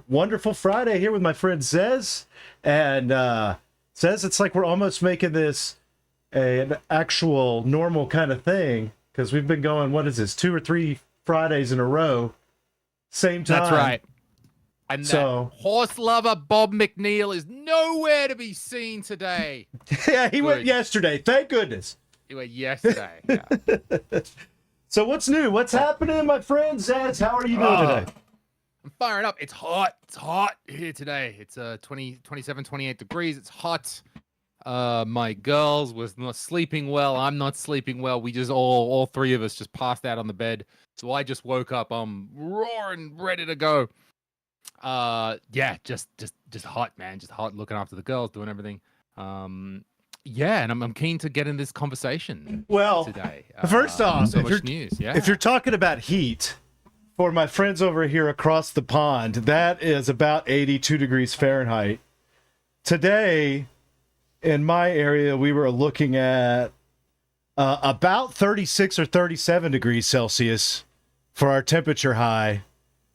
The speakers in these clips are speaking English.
Wonderful Friday here with my friend Zez. And Zez, it's like we're almost making this an actual normal kind of thing because we've been going, what is this, 2 or 3 Fridays in a row, same time. That's right. And so, that horse lover Bob McNeil is nowhere to be seen today. Yeah, he went yesterday. Thank goodness. He went yesterday. Yeah. So what's new? What's happening, my friend Zez? How are you doing today? I'm firing up. It's hot. It's hot here today. It's 27, 28 degrees. It's hot. My girls was not sleeping well. I'm not sleeping well. We just all three of us just passed out on the bed. So I just woke up. I'm roaring, ready to go. Yeah, just hot, man. Just hot, looking after the girls, doing everything. Yeah, and I'm keen to get in this conversation. Well, today. First off, so much news. Yeah. If you're talking about heat, for my friends over here across the pond, that is about 82 degrees Fahrenheit. Today, in my area, we were looking at about 36 or 37 degrees Celsius for our temperature high,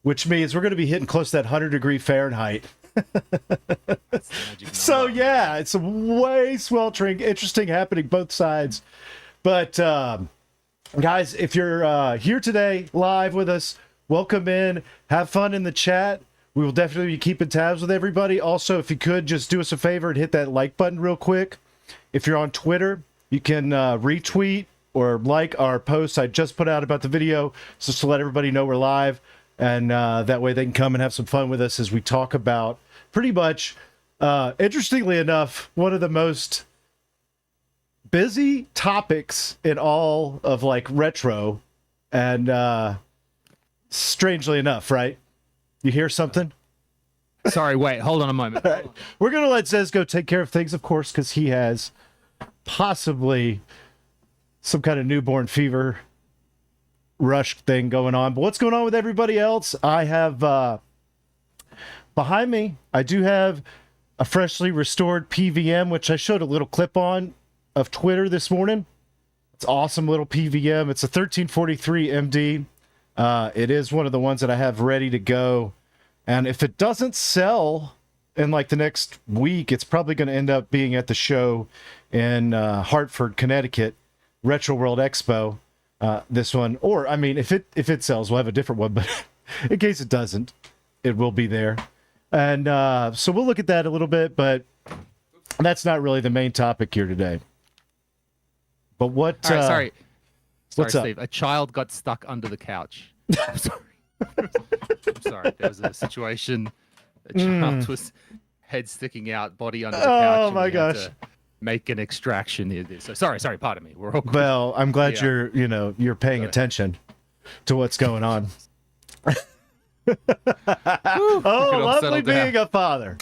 which means we're going to be hitting close to that 100-degree Fahrenheit. So, yeah, it's way sweltering, interesting happening both sides. But, guys, if you're here today live with us, welcome in. Have fun in the chat. We will definitely be keeping tabs with everybody. Also, if you could, just do us a favor and hit that like button real quick. If you're on Twitter, you can retweet or like our post I just put out about the video, just to let everybody know we're live. And that way they can come and have some fun with us as we talk about pretty much, interestingly enough, one of the most busy topics in all of like retro. And strangely enough, right? You hear something? Sorry, wait, hold on a moment. All right. We're going to let Zez go take care of things, of course, because he has possibly some kind of newborn fever rush thing going on. But what's going on with everybody else? I have behind me, I do have a freshly restored PVM, which I showed a little clip on of Twitter this morning. It's awesome little PVM. It's a 1343 MD. It is one of the ones that I have ready to go. And if it doesn't sell in like the next week, it's probably going to end up being at the show in Hartford, Connecticut, Retro World Expo. This one, or I mean, if it sells, we'll have a different one. But in case it doesn't, it will be there. And so we'll look at that a little bit. But that's not really the main topic here today. But what? All right, sorry. What's up? Steve, a child got stuck under the couch. I'm sorry. I'm sorry. There was a situation. A child was head sticking out, body under the couch. Oh my gosh. Make an extraction here. So sorry, pardon me. We're all good. Well, I'm glad you're paying attention to what's going on. Lovely being a father.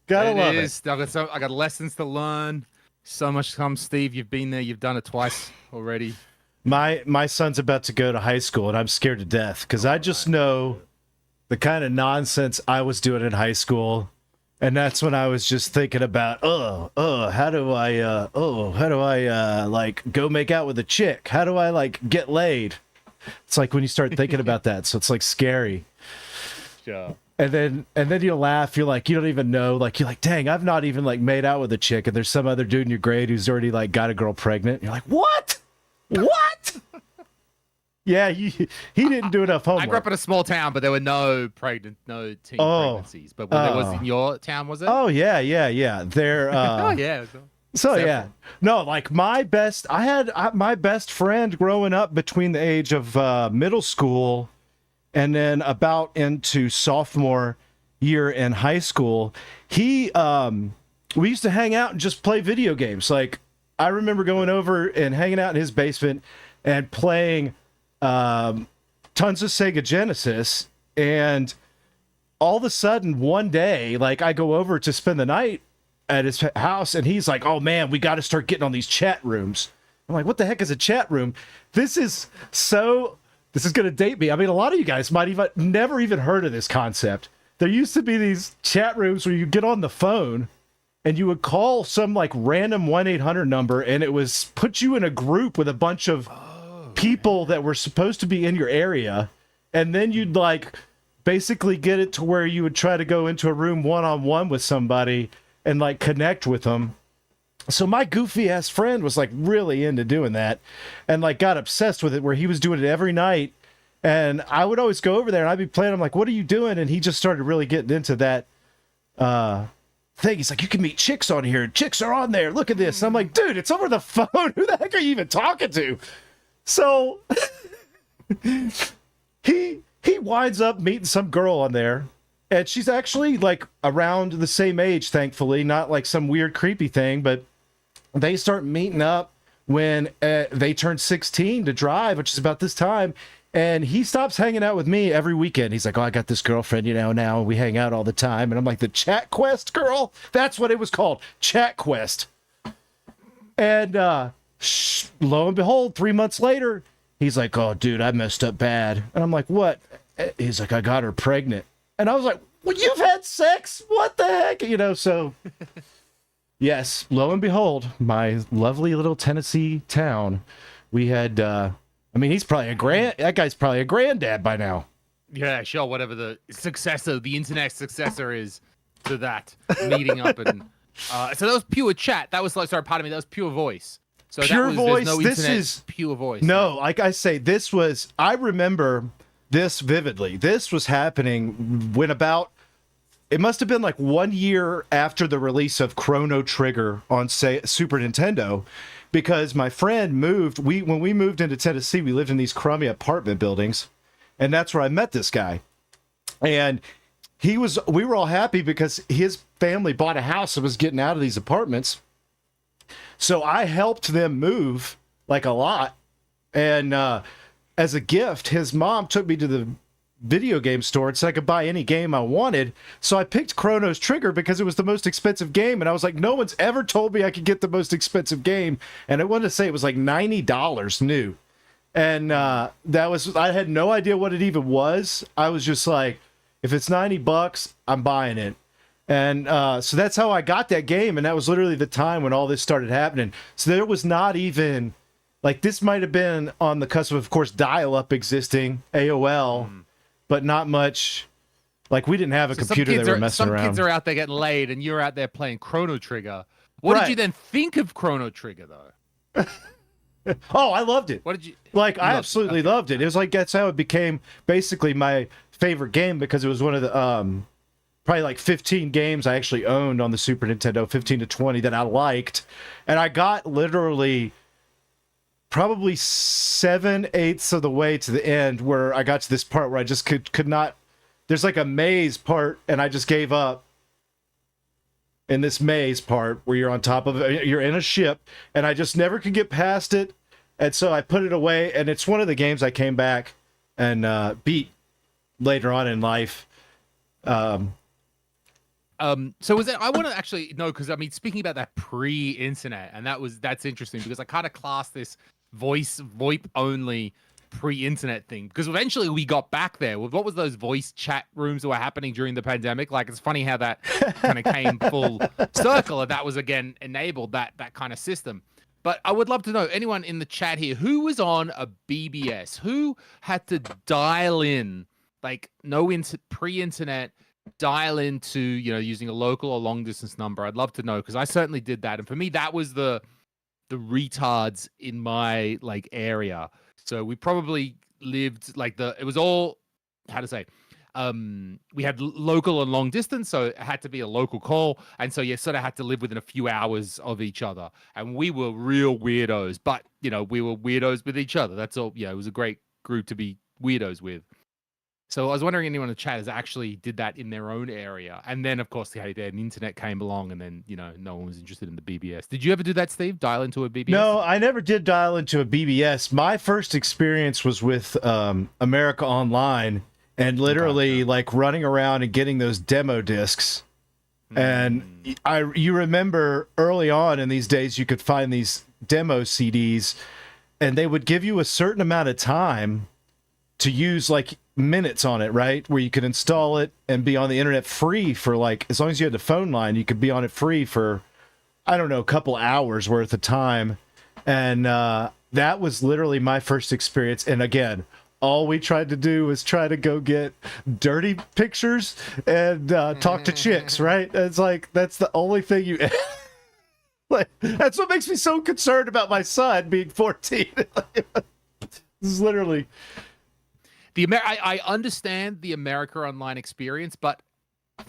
Gotta love it. I got lessons to learn. So much to come, Steve. You've been there. You've done it twice already. My son's about to go to high school, and I'm scared to death because I just know the kind of nonsense I was doing in high school, and that's when I was just thinking about, how do I like go make out with a chick? How do I like get laid? It's like when you start thinking about that, so it's like scary. Sure. And then you laugh. You're like, you don't even know. Like, you're like, dang, I've not even like made out with a chick, and there's some other dude in your grade who's already like got a girl pregnant. You're like, what? What? Yeah, he didn't do enough homework. I grew up in a small town, but there were no teen pregnancies. But when there was in your town, was it? Oh yeah. There. Oh yeah. So yeah, no, like I had my best friend growing up between the age of middle school and then about into sophomore year in high school. We used to hang out and just play video games. Like, I remember going over and hanging out in his basement and playing tons of Sega Genesis. And all of a sudden, one day, like, I go over to spend the night at his house, and he's like, oh, man, we got to start getting on these chat rooms. I'm like, what the heck is a chat room? This is going to date me. I mean, a lot of you guys might even never even heard of this concept. There used to be these chat rooms where you get on the phone and you would call some like random 1-800 number, and it was put you in a group with a bunch of people that were supposed to be in your area. And then you'd like basically get it to where you would try to go into a room one-on-one with somebody and like connect with them. So my goofy ass friend was like really into doing that and like got obsessed with it, where he was doing it every night. And I would always go over there and I'd be playing. I'm like, what are you doing? And he just started really getting into that thing. He's like, you can meet chicks on here. Chicks are on there. Look at this. And I'm like, dude, it's over the phone. Who the heck are you even talking to? So he winds up meeting some girl on there. And she's actually like around the same age, thankfully, not like some weird creepy thing, but they start meeting up when they turn 16 to drive, which is about this time. And he stops hanging out with me every weekend. He's like, oh, I got this girlfriend, now we hang out all the time. And I'm like, the Chat Quest girl? That's what it was called. Chat Quest. And lo and behold, 3 months later, he's like, oh, dude, I messed up bad. And I'm like, what? He's like, I got her pregnant. And I was like, well, you've had sex? What the heck? So yes, lo and behold, my lovely little Tennessee town, we had, he's probably that guy's probably a granddad by now. Yeah, sure. Whatever the internet successor is to that meeting up. And so that was pure chat. That was like, sorry, pardon me. That was pure voice. So pure voice. No this internet, is pure voice. No, like I say, I remember this vividly. This was happening when it must have been like 1 year after the release of Chrono Trigger on Super Nintendo, because my friend moved. When we moved into Tennessee, we lived in these crummy apartment buildings, and that's where I met this guy. And we were all happy because his family bought a house and was getting out of these apartments. So I helped them move like a lot. And as a gift, his mom took me to the video game store and said I could buy any game I wanted. So I picked Chrono Trigger because it was the most expensive game. And I was like, no one's ever told me I could get the most expensive game. And I wanted to say it was like $90 new. And I had no idea what it even was. I was just like, if it's $90, I'm buying it. And so that's how I got that game. And that was literally the time when all this started happening. So there was not even, like, this might have been on the cusp of course, dial-up existing, AOL, but not much. Like, we didn't have a computer that were messing around. Some kids are out there getting laid, and you're out there playing Chrono Trigger. What did you then think of Chrono Trigger, though? Oh, I loved it. What did you like? I absolutely loved it. It was like that's how it became basically my favorite game, because it was one of the probably like 15 games I actually owned on the Super Nintendo, 15 to 20 that I liked, and I got literally probably 7/8 of the way to the end, where I got to this part where I just could not. There's like a maze part, and I just gave up. In this maze part where you're on top of it, you're in a ship, and I just never could get past it, and so I put it away. And it's one of the games I came back and beat later on in life. So was it? I want to actually know, because I mean, speaking about that pre-internet, and that's interesting, because I kind of class this VoIP only pre-internet thing, because eventually we got back there. What was those voice chat rooms that were happening during the pandemic? Like, it's funny how that kind of came full circle, and that was again enabled that kind of system. But I would love to know, anyone in the chat here who was on a BBS, who had to dial in, like pre-internet, dial into, using a local or long distance number. I'd love to know, because I certainly did that, and for me that was the retards in my like area. So we probably lived like it was all, how to say, we had local and long distance, so it had to be a local call. And so you sort of had to live within a few hours of each other. And we were real weirdos, but, we were weirdos with each other. That's all. Yeah, it was a great group to be weirdos with. So I was wondering, anyone in the chat has actually did that in their own area. And then, of course, the internet came along, and then, no one was interested in the BBS. Did you ever do that, Steve? Dial into a BBS? No, I never did dial into a BBS. My first experience was with America Online, and literally like running around and getting those demo discs. And you remember early on in these days, you could find these demo CDs, and they would give you a certain amount of time to use, like, minutes on it, right? Where you could install it and be on the internet free for, like, as long as you had the phone line, you could be on it free for, I don't know, a couple hours worth of time. And that was literally my first experience. And again, all we tried to do was try to go get dirty pictures and talk to chicks, right? It's like that's the only thing you. Like, that's what makes me so concerned about my son being 14. This is literally I understand the America Online experience, but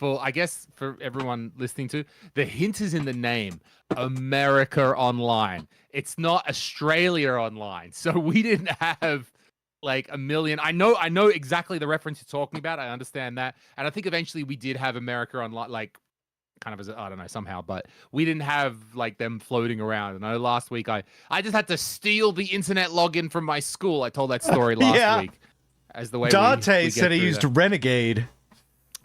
I guess for everyone listening to, the hint is in the name, America Online. It's not Australia Online. So we didn't have like a million. I know exactly the reference you're talking about. I understand that. And I think eventually we did have America Online, like kind of as I don't know, somehow, but we didn't have like them floating around. And I know last week I just had to steal the internet login from my school. I told that story last week. As the way Dante we said he used Renegade.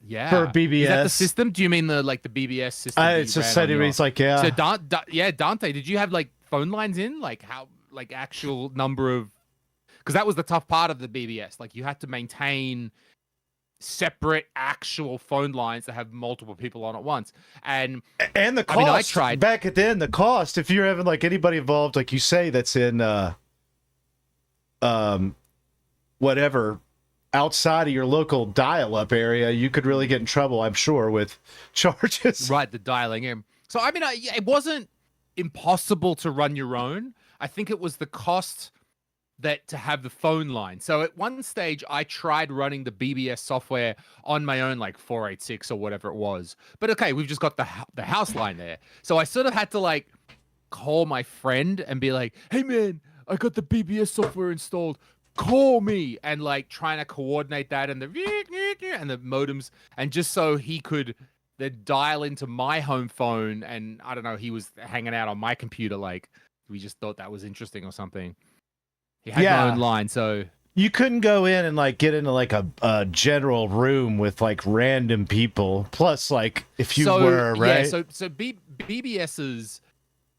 Yeah, for BBS. Is that the system? Do you mean the BBS system? It's just said he's like, yeah. So Dante, did you have like phone lines in, like how, like actual number of? Because that was the tough part of the BBS. Like you had to maintain separate actual phone lines that have multiple people on at once, and the cost. I mean, I tried back at then. The cost, if you're having like anybody involved, like you say, that's in whatever. Outside of your local dial-up area, you could really get in trouble, I'm sure, with charges. Right, the dialing in. So, I mean, it wasn't impossible to run your own. I think it was the cost to have the phone line. So at one stage, I tried running the BBS software on my own, like 486 or whatever it was. But okay, we've just got the house line there. So I sort of had to like call my friend and be like, hey man, I got the BBS software installed. Call me, and like trying to coordinate that and the modems, and just so he could then dial into my home phone. And I don't know, he was hanging out on my computer. Like we just thought that was interesting or something. He had my own line, so you couldn't go in and like get into like a general room with like random people. Plus, like if you were right, yeah. So BBS's.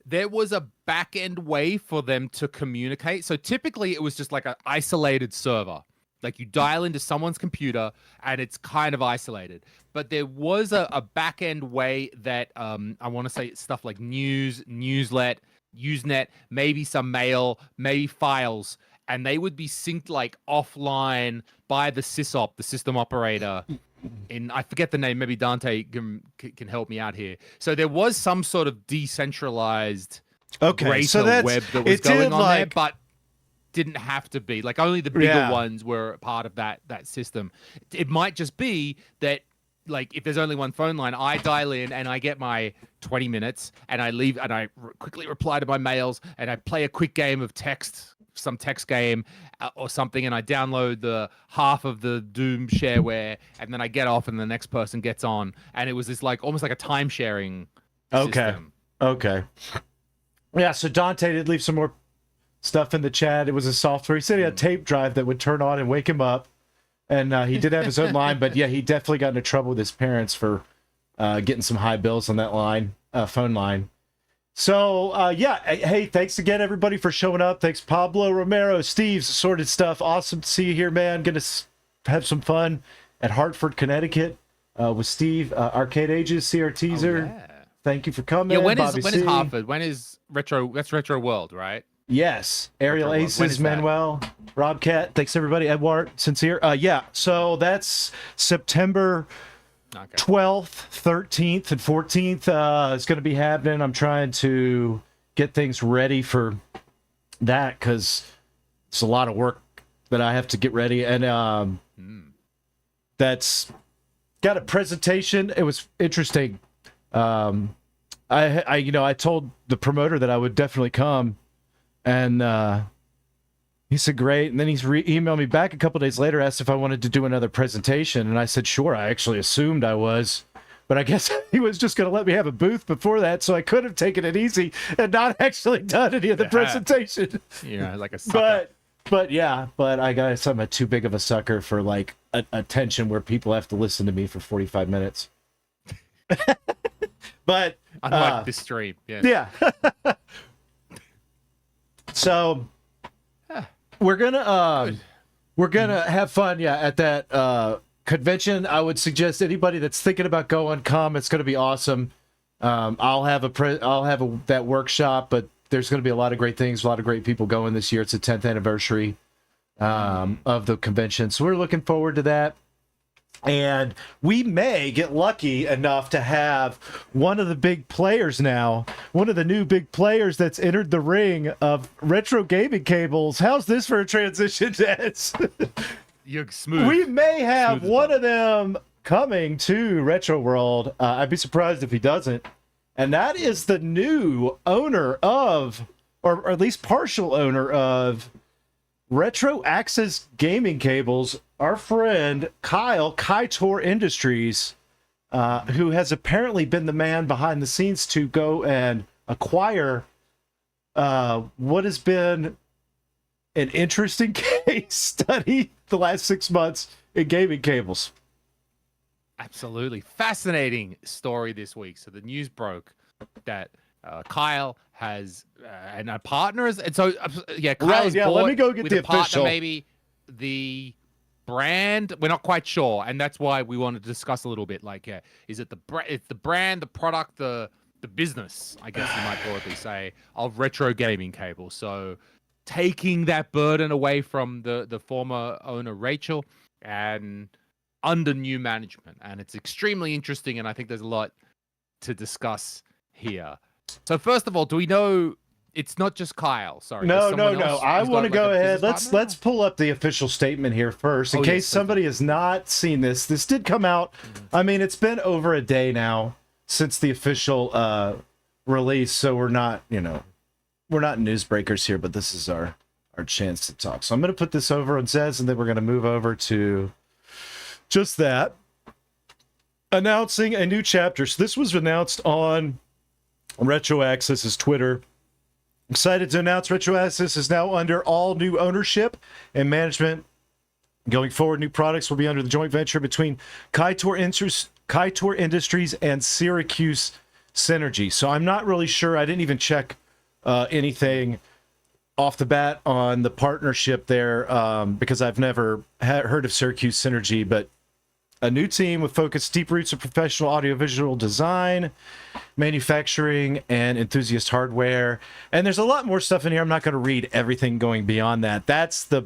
There was a back-end way for them to communicate. So typically it was just like an isolated server. Like you dial into someone's computer and it's kind of isolated. But there was a back-end way that I want to say stuff like news, Newslet, Usenet, maybe some mail, maybe files. And they would be synced like offline by the sysop, the system operator. I forget the name, maybe Dante can help me out here. So there was some sort of decentralized greater web that was going on there, but didn't have to be. Like only the bigger ones were part of that system. It might just be that like if there's only one phone line, I dial in and I get my 20 minutes and I leave and I quickly reply to my mails and I play a quick game of some text game or something, and I download the half of the Doom shareware, and then I get off and the next person gets on, and it was this like almost like a time sharing system. Okay. Yeah, so Dante did leave some more stuff in the chat. It was a software. He said he had a tape drive that would turn on and wake him up, and he did have his own line, but yeah, he definitely got into trouble with his parents for getting some high bills on that line, phone line. So, hey, thanks again, everybody, for showing up. Thanks, Pablo Romero, Steve's Assorted Stuff. Awesome to see you here, man. Gonna have some fun at Hartford, Connecticut with Steve. Arcade Ages, CR Teaser. Oh, yeah. Thank you for coming. Yeah, when is Hartford? When is Retro? That's Retro World, right? Yes. Ariel Aces, Manuel, Rob Cat. Thanks, everybody. Edward, Sincere. Yeah, so that's September 12th, 13th, and 14th is going to be happening. I'm trying to get things ready for that because it's a lot of work that I have to get ready. And that's got a presentation. It was interesting. I told the promoter that I would definitely come, and he said great, and then he's emailed me back a couple days later, asked if I wanted to do another presentation, and I said sure. I actually assumed I was, but I guess he was just going to let me have a booth before that, so I could have taken it easy and not actually done any of the presentation. Yeah, like a sucker. But I guess I'm too big of a sucker for like attention where people have to listen to me for 45 minutes. But unlike this stream, yeah. So we're gonna have fun, at that convention. I would suggest anybody that's thinking about going, come. It's gonna be awesome. I'll have that workshop, but there's gonna be a lot of great things, a lot of great people going this year. It's the 10th anniversary of the convention. So we're looking forward to that. And we may get lucky enough to have one of the big players now, one of the new big players that's entered the ring of retro gaming cables. How's this for a transition, Dez? You're smooth. We may have Smooth as one well. of them coming to Retro World. I'd be surprised if he doesn't. And that is the new owner of, or at least partial owner of, Retro Access Gaming Cables, our friend Kyle, Kaitor Industries, who has apparently been the man behind the scenes to go and acquire what has been an interesting case study the last 6 months in gaming cables. Absolutely fascinating story this week. So the news broke that Kyle has and our partners, and so yeah, Kyle's Right, yeah, let me go get with the a partner, official. maybe the brand. We're not quite sure, and that's why we want to discuss a little bit. Like, is it it's the brand, the product, the business? I guess you might broadly say of retro gaming cable. So taking that burden away from the former owner Rachel and under new management, and it's extremely interesting. And I think there's a lot to discuss here. So first of all, do we know it's not just Kyle? Sorry. No. Else I who's want to got, go like, a ahead. business Let's partner? pull up the official statement here first, in Oh, case yes, somebody has not seen this. This did come out. I mean, it's been over a day now since the official release, so we're not newsbreakers here, but this is our chance to talk. So I'm going to put this over on Zez, and then we're going to move over to just that, announcing a new chapter. So this was announced on Retro Access's Twitter. Excited to announce Retro Access is now under all new ownership and management. Going forward, new products will be under the joint venture between Kaitor Industries and Syracuse Synergy. So I'm not really sure. I didn't even check anything off the bat on the partnership there because I've never heard of Syracuse Synergy, but a new team with focused deep roots of professional audiovisual design, manufacturing, and enthusiast hardware. And there's a lot more stuff in here. I'm not going to read everything going beyond that. That's the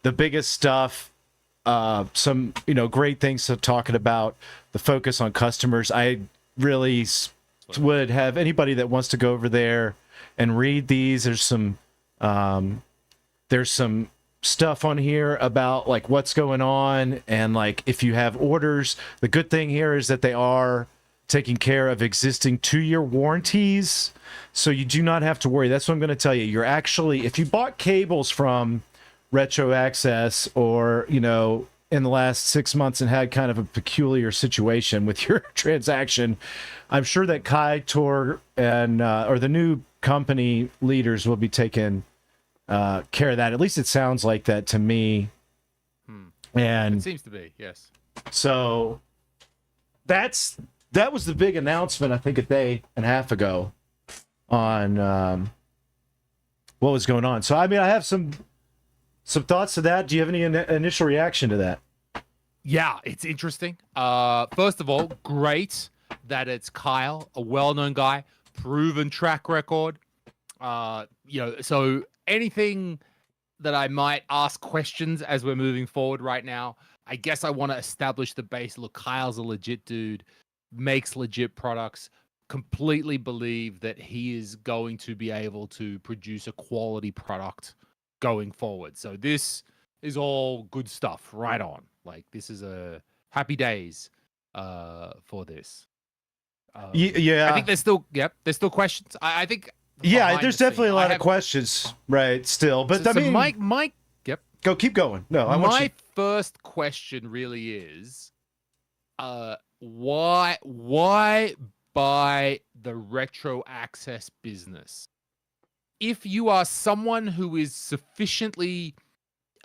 biggest stuff. Some great things to talking about. The focus on customers. I really would have anybody that wants to go over there and read these. There's some stuff on here about like what's going on, and like if you have orders, the good thing here is that they are taking care of existing 2-year warranties, so you do not have to worry. That's what I'm going to tell you. You're actually, if you bought cables from Retro Access or in the last 6 months and had kind of a peculiar situation with your transaction, I'm sure that Kaitor and or the new company leaders will be taking care of that. At least it sounds like that to me. And It seems to be, yes. so that was the big announcement, I think, a day and a half ago on what was going on. So I mean, I have some thoughts to that. Do you have any initial reaction to that? Yeah, it's interesting. First of all, great that it's Kyle, a well-known guy, proven track record. So anything that I might ask questions as we're moving forward right now, I guess I want to establish the base. Look, Kyle's a legit dude, makes legit products, completely believe that he is going to be able to produce a quality product going forward. So this is all good stuff, right on. Like, this is a happy days for this. Yeah. I think there's still questions. I think Yeah, behind there's the definitely a scenes, lot I of have- questions, right? Still, but So, I mean, Mike, yep. go keep going. No, I want My you. first question really is, why buy the Retro Access business? If you are someone who is sufficiently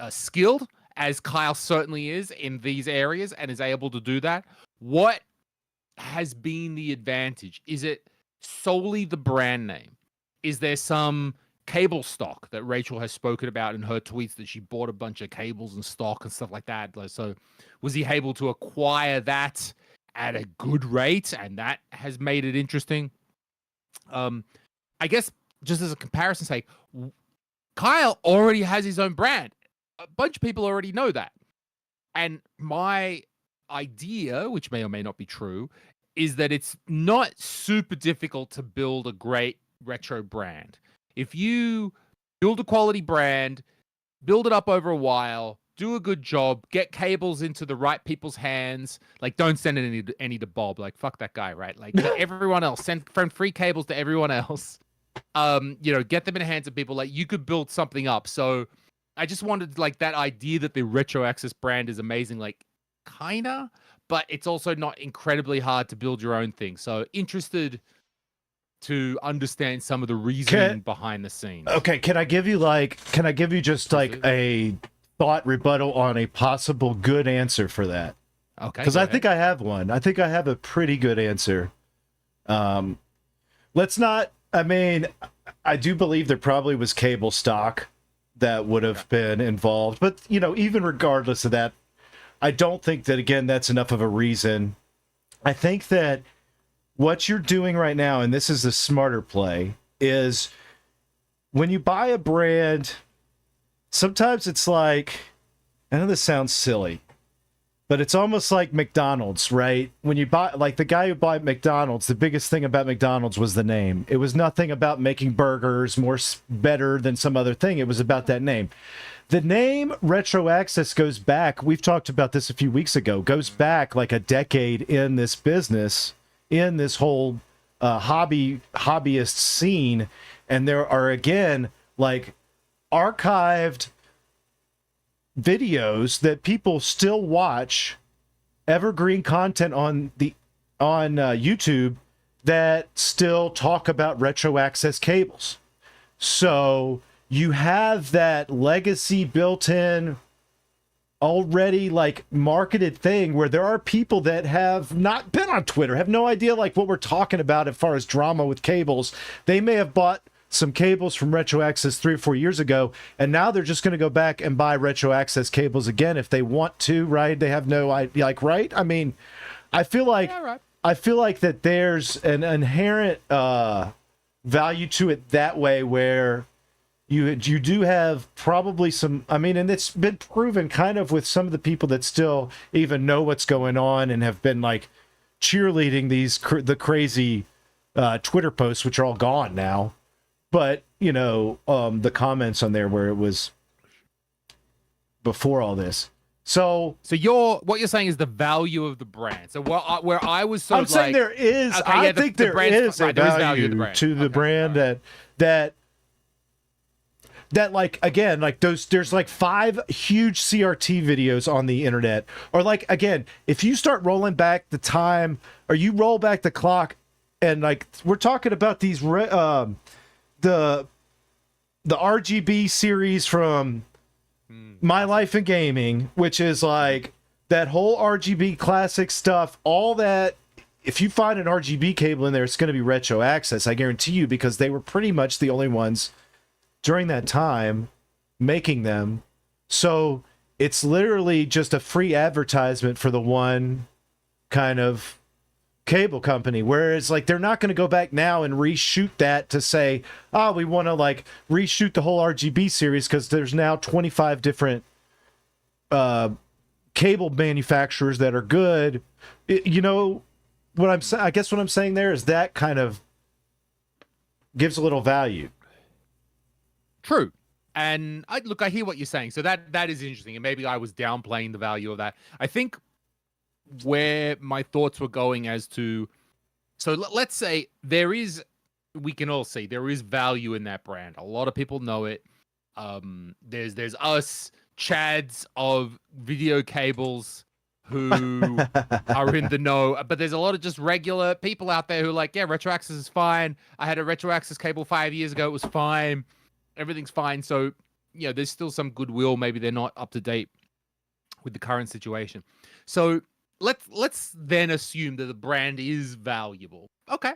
skilled, as Kyle certainly is in these areas and is able to do that, what has been the advantage? Is it solely the brand name? Is there some cable stock that Rachel has spoken about in her tweets that she bought a bunch of cables and stock and stuff like that? So was he able to acquire that at a good rate, and that has made it interesting? I guess just as a comparison sake, Kyle already has his own brand. A bunch of people already know that. And my idea, which may or may not be true, is that it's not super difficult to build a great retro brand. If you build a quality brand, build it up over a while, do a good job, get cables into the right people's hands. Like, don't send any to Bob. Like, fuck that guy, right? Like, to everyone else, send free cables to everyone else. Get them in the hands of people. Like, you could build something up. So I just wanted, like, that idea that the Retro Access brand is amazing, like, kinda, but it's also not incredibly hard to build your own thing. So interested to understand some of the reasoning behind the scenes. Okay, can I give you just like a thought rebuttal on a possible good answer for that? Okay. Because I think I have one. I think I have a pretty good answer. Let's not, I mean, I do believe there probably was cable stock that would have been involved, but even regardless of that, I don't think that, again, that's enough of a reason. I think that what you're doing right now, and this is the smarter play, is when you buy a brand, sometimes it's like, I know this sounds silly, but it's almost like McDonald's, right? When you buy, like the guy who bought McDonald's, the biggest thing about McDonald's was the name. It was nothing about making burgers better than some other thing. It was about that name. The name Retro Access goes back, we've talked about this a few weeks ago, goes back like a decade in this business, in this whole hobbyist scene. And there are, again, like archived videos that people still watch, evergreen content on YouTube that still talk about Retro Access cables. So you have that legacy built in already, like marketed thing where there are people that have not been on Twitter, have no idea like what we're talking about as far as drama with cables. They may have bought some cables from Retro Access 3 or 4 years ago, and now they're just going to go back and buy Retro Access cables again if they want to, right? They have no idea, like, right? I mean, I feel like that there's an inherent value to it that way, where you do have probably some, I mean, and it's been proven kind of with some of the people that still even know what's going on and have been like cheerleading the crazy Twitter posts, which are all gone now. But, the comments on there where it was before all this. So what you're saying is the value of the brand. So where I was sort of saying there is, okay, I think there is a value to the brand that like, again, like there's like 5 huge CRT videos on the internet, or like, again, if you start rolling back the time, or you roll back the clock, and like we're talking about these the RGB series from My Life in Gaming, which is like that whole RGB classic stuff, all that. If you find an RGB cable in there, it's going to be Retro Access, I guarantee you, because they were pretty much the only ones during that time making them. So it's literally just a free advertisement for the one kind of cable company, whereas like they're not going to go back now and reshoot that to say, we want to like reshoot the whole RGB series because there's now 25 different cable manufacturers that are good. What I'm saying, I guess what I'm saying there is that kind of gives a little value. True. And I hear what you're saying. So that is interesting. And maybe I was downplaying the value of that. I think where my thoughts were going as to, so let's say we can all see there is value in that brand. A lot of people know it. There's us chads of video cables who are in the know, but there's a lot of just regular people out there who are like, yeah, Retro Access is fine. I had a Retro Access cable 5 years ago. It was fine. Everything's fine. So, there's still some goodwill. Maybe they're not up to date with the current situation. So let's then assume that the brand is valuable. Okay.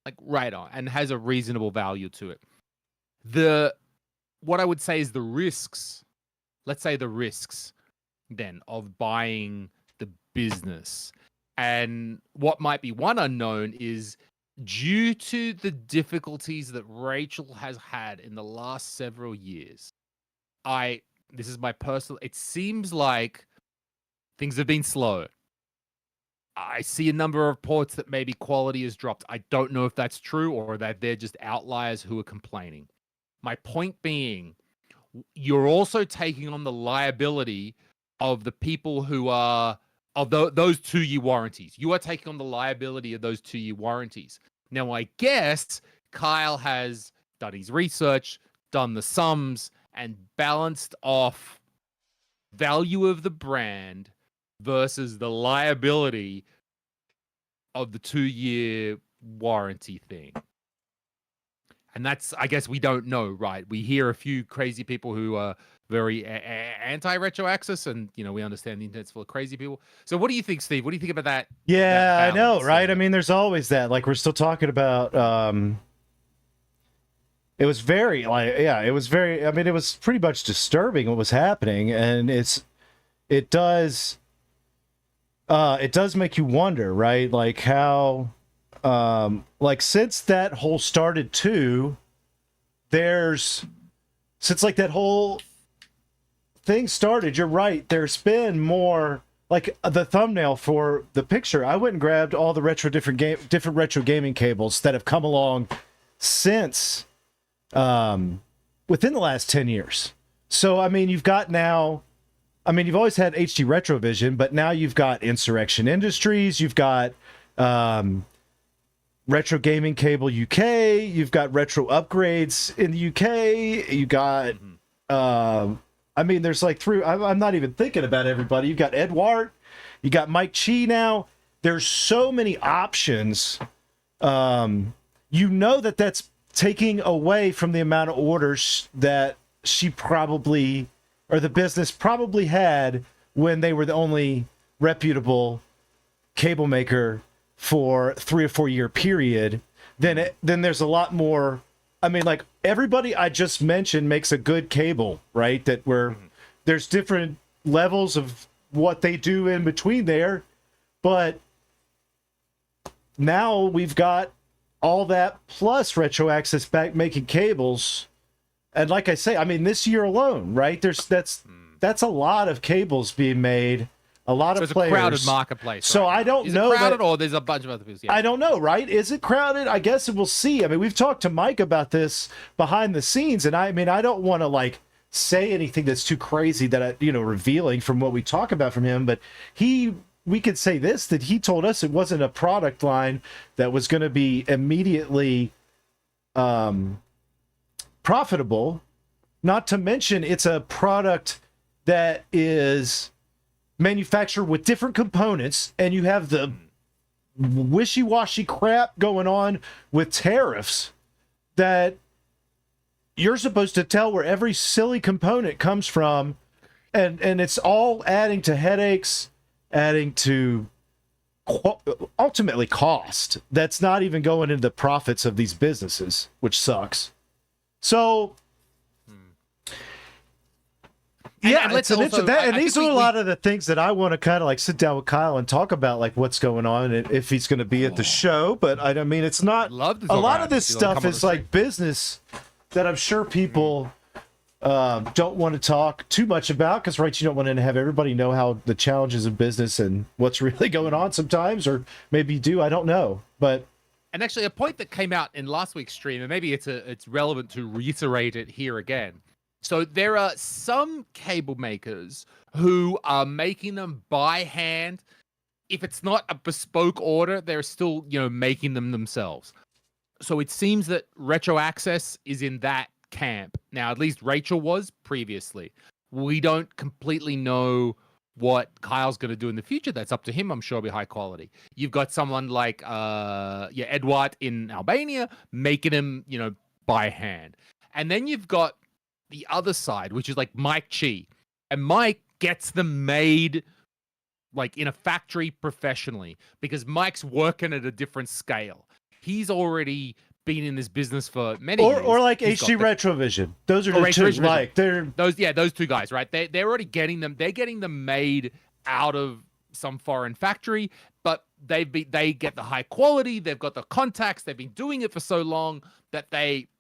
Like right on, and has a reasonable value to it. What I would say is the risks. Let's say the risks then of buying the business. And what might be one unknown is due to the difficulties that Rachel has had in the last several years, this is my personal, it seems like things have been slow. I see a number of reports that maybe quality has dropped. I don't know if that's true or that they're just outliers who are complaining. My point being, you're also taking on the liability of the people who are of those 2-year warranties. You are taking on the liability of those 2-year warranties. Now, I guess Kyle has done his research, done the sums, and balanced off value of the brand versus the liability of the 2-year warranty thing. And that's, I guess we don't know, right? We hear a few crazy people who are very anti-retro access, and, you know, we understand the internet's full of crazy people. So what do you think, Steve? What do you think about that? Yeah, that I know, balance? right? I mean, there's always that. Like, we're still talking about, it was very, like, yeah, it was very, I mean, it was pretty much disturbing what was happening. And it does make you wonder, right? Like how, like since that whole started too, since like that whole thing started, you're right, there's been more, like the thumbnail for the picture, I went and grabbed all the different retro gaming cables that have come along since, within the last 10 years. So, I mean, you've got now, I mean, you've always had HD Retrovision, but now you've got Insurrection Industries, you've got Retro Gaming Cable UK, you've got Retro Upgrades in the UK, you got, I mean, there's like I'm not even thinking about everybody. You've got Edward, you got Mike Chi now. There's so many options. You know that's taking away from the amount of orders that she probably, or the business probably had when they were the only reputable cable maker for 3 or 4 year period. Then there's a lot more. I mean, like everybody I just mentioned makes a good cable, right? That there's different levels of what they do in between there, but now we've got all that plus Retro Access back making cables. And like I say, I mean, this year alone, right? That's a lot of cables being made, a lot of players. It's a crowded marketplace. So right I don't now. know. Is it crowded, or there's a bunch of other people? Yeah. I don't know, right? Is it crowded? I guess we'll see. I mean, we've talked to Mike about this behind the scenes, and I mean, I don't want to like say anything that's too crazy that revealing from what we talk about from him, but we could say this, that he told us it wasn't a product line that was going to be immediately profitable. Not to mention, it's a product that is manufactured with different components, and you have the wishy-washy crap going on with tariffs that you're supposed to tell where every silly component comes from, and it's all adding to headaches, adding to ultimately cost that's not even going into the profits of these businesses, which sucks. So yeah, let's and also, these are a lot of the things that I want to kind of like sit down with Kyle and talk about, like what's going on and if he's going to be at the show. But I mean, it's not a lot of this stuff is like business that I'm sure people don't want to talk too much about, because right, you don't want to have everybody know how the challenges of business and what's really going on sometimes, or maybe you do, I don't know. But and actually, a point that came out in last week's stream, and maybe it's relevant to reiterate it here again. So there are some cable makers who are making them by hand. If it's not a bespoke order, they're still, making them themselves. So it seems that Retro Access is in that camp. Now, at least Rachel was previously. We don't completely know what Kyle's going to do in the future. That's up to him. I'm sure it'll be high quality. You've got someone like Edward in Albania making him, by hand. And then you've got the other side, which is like Mike Chi. And Mike gets them made like in a factory professionally, because Mike's working at a different scale. He's already been in this business for many years. Or like HD Retrovision. Those are the two. Like those two guys, right? They're already getting them. They're getting them made out of some foreign factory, but they get the high quality, they've got the contacts, they've been doing it for so long that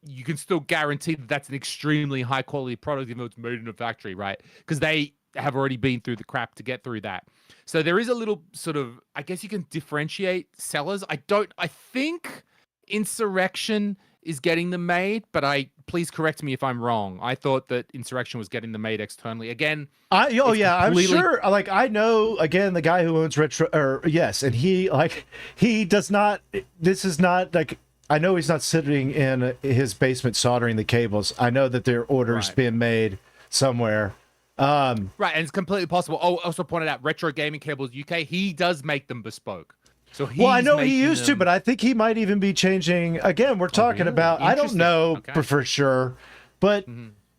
you can still guarantee that that's an extremely high quality product even though it's made in a factory, right? Because they have already been through the crap to get through that. So there is a little sort of, I guess you can differentiate sellers. I think Insurrection is getting them made, but please correct me if I'm wrong. I thought that Insurrection was getting them made externally. Again, I'm sure. Like, I know, again, the guy who owns Retro, and he does not. This is not like, I know he's not sitting in his basement soldering the cables. I know that there are orders being made somewhere. Right, and it's completely possible. Oh, also pointed out Retro Gaming Cables UK. He does make them bespoke. So I know he used to, but I think he might even be changing. Again, we're talking about. I don't know for sure, but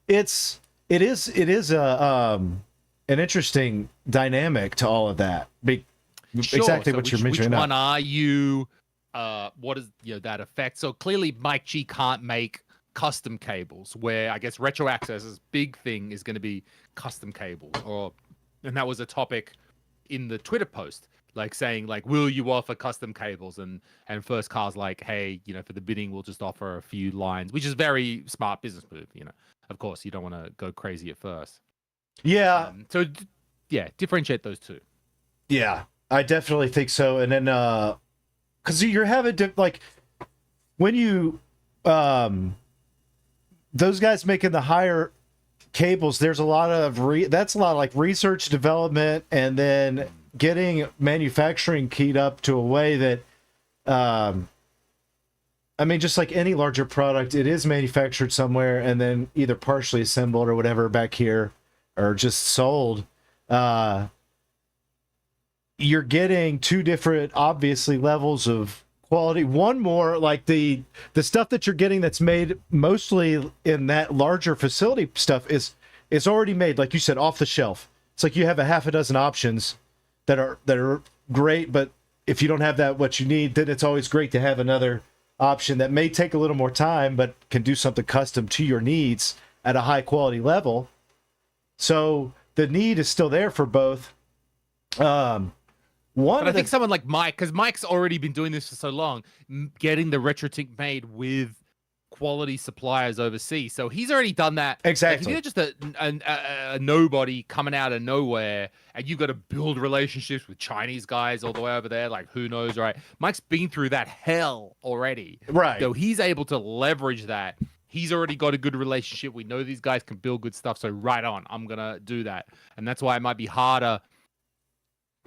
it is an interesting dynamic to all of that. Exactly what you're mentioning. Which one are you? What is that effect? So clearly, Mike G can't make custom cables. Where I guess Retro Access's big thing is going to be custom cables, and that was a topic in the Twitter post. Like saying, like, will you offer custom cables? And First Car's like, hey, for the bidding, we'll just offer a few lines, which is very smart business move. Of course, you don't want to go crazy at first. Yeah. So, differentiate those two. Yeah, I definitely think so. And then, because you're having like when you, those guys making the higher cables, there's a lot of that's a lot of like research development, and then getting manufacturing keyed up to a way that I mean, just like any larger product, it is manufactured somewhere and then either partially assembled or whatever back here or just sold. You're getting two different, obviously, levels of quality. One more like the stuff that you're getting that's made mostly in that larger facility stuff is already made, like you said, off the shelf. It's like you have a half a dozen options that are great, but if you don't have what you need, then it's always great to have another option that may take a little more time, but can do something custom to your needs at a high quality level. So the need is still there for both. But I think someone like Mike, because Mike's already been doing this for so long, getting the RetroTink made with quality suppliers overseas. So he's already done that. Exactly. Like, if you're just a nobody coming out of nowhere and you've got to build relationships with Chinese guys all the way over there, like who knows, right? Mike's been through that hell already. Right. So he's able to leverage that. He's already got a good relationship. We know these guys can build good stuff. So right on, I'm going to do that. And that's why it might be harder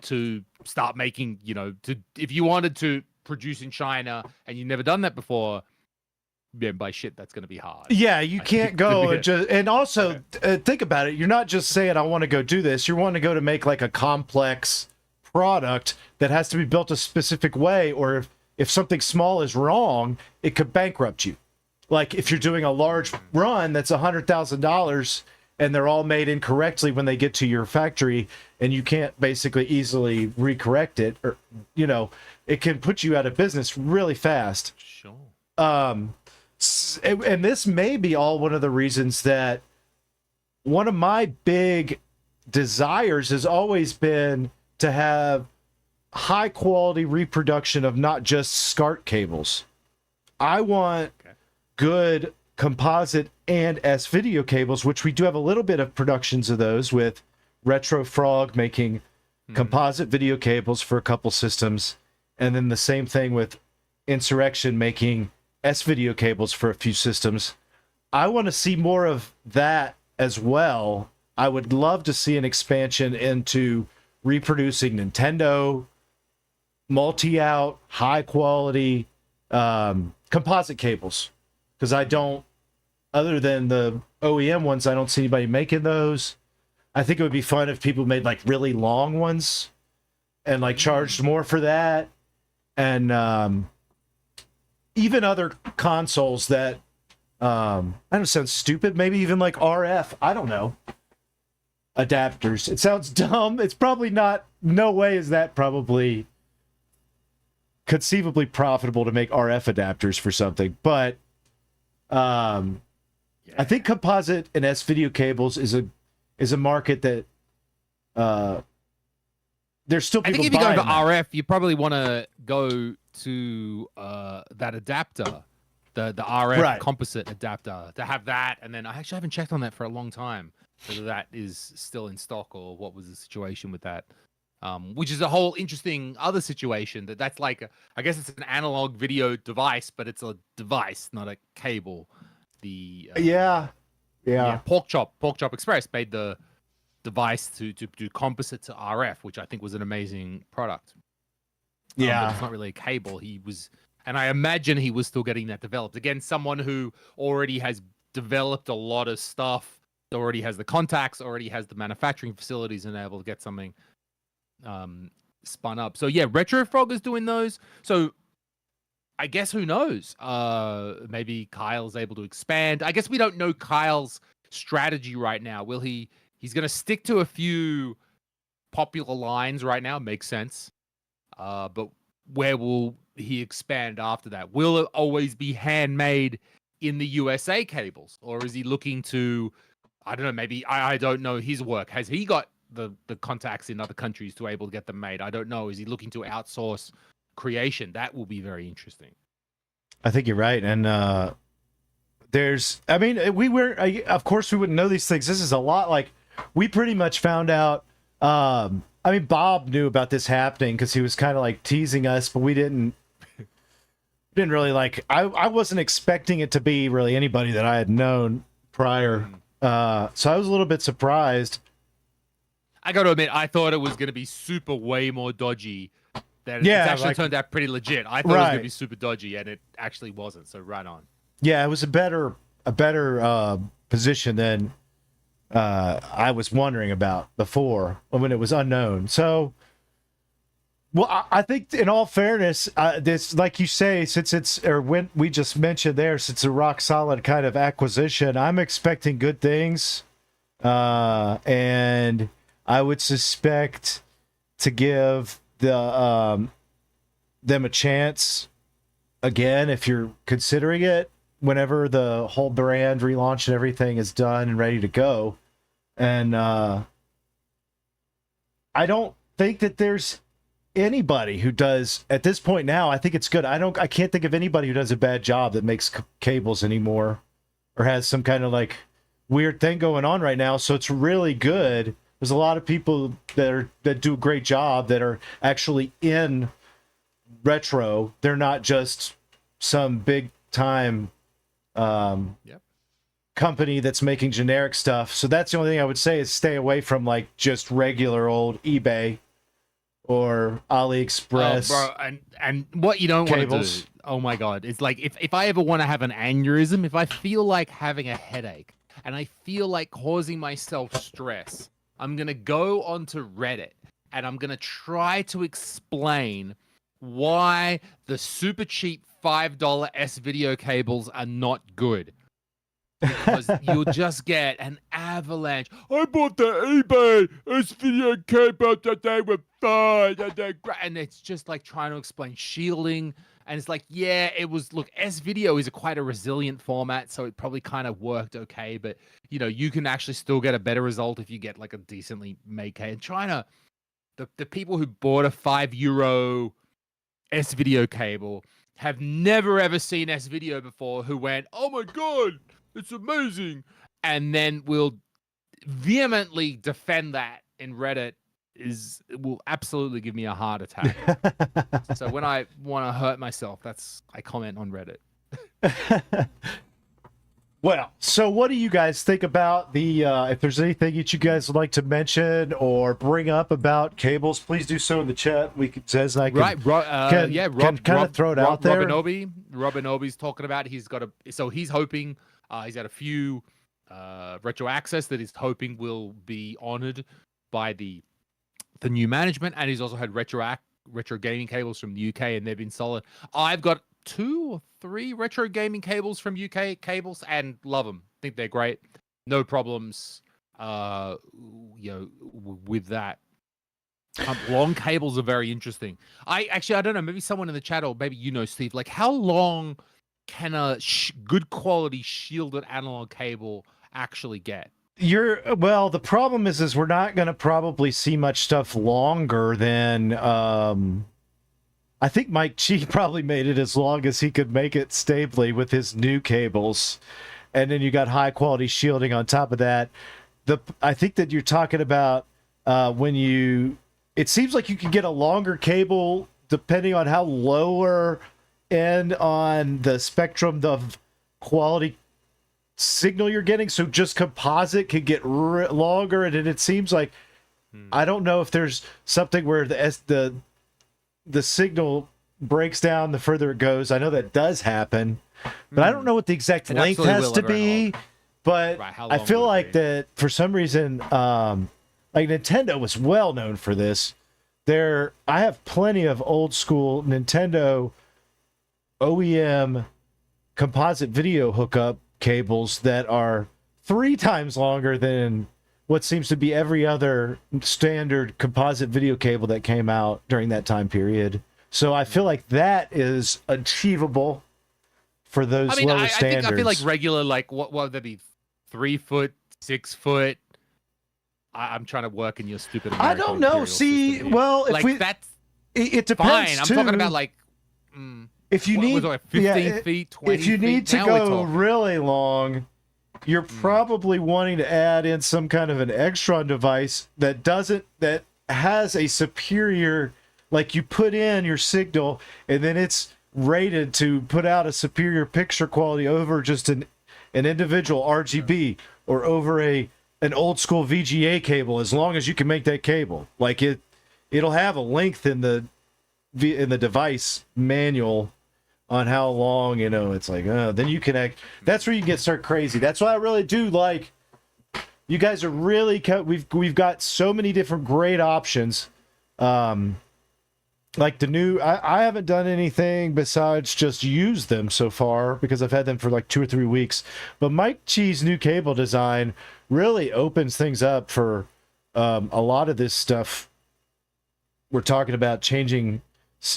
to start making, if you wanted to produce in China and you've never done that before, by shit, that's going to be hard. Yeah, you can't go and also think about it. You're not just saying, I want to go do this. You want to go to make like a complex product that has to be built a specific way, or if something small is wrong, it could bankrupt you. Like if you're doing a large run that's $100,000 and they're all made incorrectly when they get to your factory and you can't basically easily recorrect it, or, it can put you out of business really fast. Sure. And this may be all one of the reasons that one of my big desires has always been to have high quality reproduction of not just SCART cables. I want good composite and S-video cables, which we do have a little bit of productions of those with Retro Frog making composite video cables for a couple systems. And then the same thing with Insurrection making S-video cables for a few systems. I want to see more of that as well. I would love to see an expansion into reproducing Nintendo multi-out, high-quality composite cables. Because other than the OEM ones, I don't see anybody making those. I think it would be fun if people made like really long ones and like charged more for that. And even other consoles that I don't sound stupid, maybe even like RF, I don't know, adapters. It sounds dumb. It's probably not, no way is that probably conceivably profitable to make RF adapters for something, but I think composite and S video cables is a market that there's still I people think if you go buying for that. RF, you probably want to go to that adapter, the RF Right. composite adapter, to have that. And then I actually haven't checked on that for a long time, whether that is still in stock or what was the situation with that. Which is a whole interesting other situation. That's like I guess it's an analog video device, but it's a device, not a cable. The Yeah. Yeah. Pork Chop Express made the device to do composite to RF, which I think was an amazing product. But Yeah. it's not really a cable. And I imagine he was still getting that developed. Again, someone who already has developed a lot of stuff, already has the contacts, already has the manufacturing facilities, and able to get something spun up. So yeah, Retrofrog is doing those. So I guess who knows? Maybe Kyle's able to expand. I guess we don't know Kyle's strategy right now. Will he? He's going to stick to a few popular lines right now. Makes sense. But where will he expand after that? Will it always be handmade in the USA cables, or is he looking to? I don't know. Maybe I don't know his work. Has he got the contacts in other countries to able to get them made? I don't know. Is he looking to outsource creation? That will be very interesting. I think you're right. And I mean, of course, we wouldn't know these things. This is a lot like we pretty much found out. I mean, Bob knew about this happening because he was kind of like teasing us, but we didn't really like. I wasn't expecting it to be really anybody that I had known prior. So I was a little bit surprised. I got to admit, I thought it was going to be super way more dodgy. It's actually turned out pretty legit. I thought it was going to be super dodgy, and it actually wasn't. So right on. Yeah, it was a better position than I was wondering about before when it was unknown. So, well, I think in all fairness, this, like you say, when we just mentioned there, since it's a rock solid kind of acquisition, I'm expecting good things, and I would suspect to give them a chance again if you're considering it whenever the whole brand relaunch and everything is done and ready to go. And I don't think that there's anybody who does at this point now. I think it's good. I can't think of anybody who does a bad job that makes cables anymore or has some kind of like weird thing going on right now. So it's really good. There's a lot of people that do a great job that are actually in retro. They're not just some big time company that's making generic stuff. So that's the only thing I would say is stay away from like just regular old eBay or AliExpress. Oh, bro, and what you don't want to do. Oh my God. It's like if I ever want to have an aneurysm, if I feel like having a headache and I feel like causing myself stress, I'm going to go onto Reddit and I'm going to try to explain why the super cheap $5 S-video cables are not good. Because you'll just get an avalanche. I bought the eBay S-video cable that they were fine. And it's just like trying to explain shielding. And it's like, yeah, it was, look, S-video is quite a resilient format, so it probably kind of worked okay. But, you know, you can actually still get a better result if you get like a decently made cable. And China, the people who bought a €5 S-video cable have never ever seen S-video before, who went, oh my God, it's amazing. And then will vehemently defend that in Reddit will absolutely give me a heart attack. So when I want to hurt myself, I comment on Reddit. Well, so what do you guys think about the, if there's anything that you guys would like to mention or bring up about cables, please do so in the chat. We could, Zez and I can kind of throw it out there. Robinobi's talking about, he's hoping, he's got a few retro access that he's hoping will be honored by the new management. And he's also had retro gaming cables from the UK and they've been solid. I've got 2 or 3 retro gaming cables from UK cables and love them. Think they're great. No problems, with that. Long cables are very interesting. I don't know, maybe someone in the chat or maybe Steve, like how long can a good quality shielded analog cable actually get? well, the problem is we're not going to probably see much stuff longer than I think Mike Chi probably made it as long as he could make it stably with his new cables. And then you got high quality shielding on top of that. I think that you're talking about it seems like you can get a longer cable depending on how lower end on the spectrum of quality signal you're getting. So just composite can get longer, and it seems like I don't know if there's something where the signal breaks down the further it goes. I know that does happen, but I don't know what the exact length has to be. But Right, how I long feel would it like be? that for some reason, like Nintendo was well known for this. I have plenty of old school Nintendo OEM composite video hookup cables that are 3 times longer than what seems to be every other standard composite video cable that came out during that time period. So I feel like that is achievable for those I mean, lower I standards. think I feel like regular, like what would that be? 3 foot, 6 foot. I'm trying to work in your stupid. I American don't know. imperial See, system here. well, if like that's it fine. depends I'm too. talking about like. If you what need was it, 15 feet, 20 if you need feet? to Now we're go talking. really long, you're probably wanting to add in some kind of an Extron device that has a superior, like you put in your signal and then it's rated to put out a superior picture quality over just an individual RGB or over an old school VGA cable, as long as you can make that cable. Like it'll have a length in the device manual on how long, it's like, then you connect. That's where you can start crazy. That's why I really do like, you guys are really, we've got so many different great options. Like the new, I haven't done anything besides just use them so far because I've had them for like 2 or 3 weeks. But Mike Chi's new cable design really opens things up for a lot of this stuff. We're talking about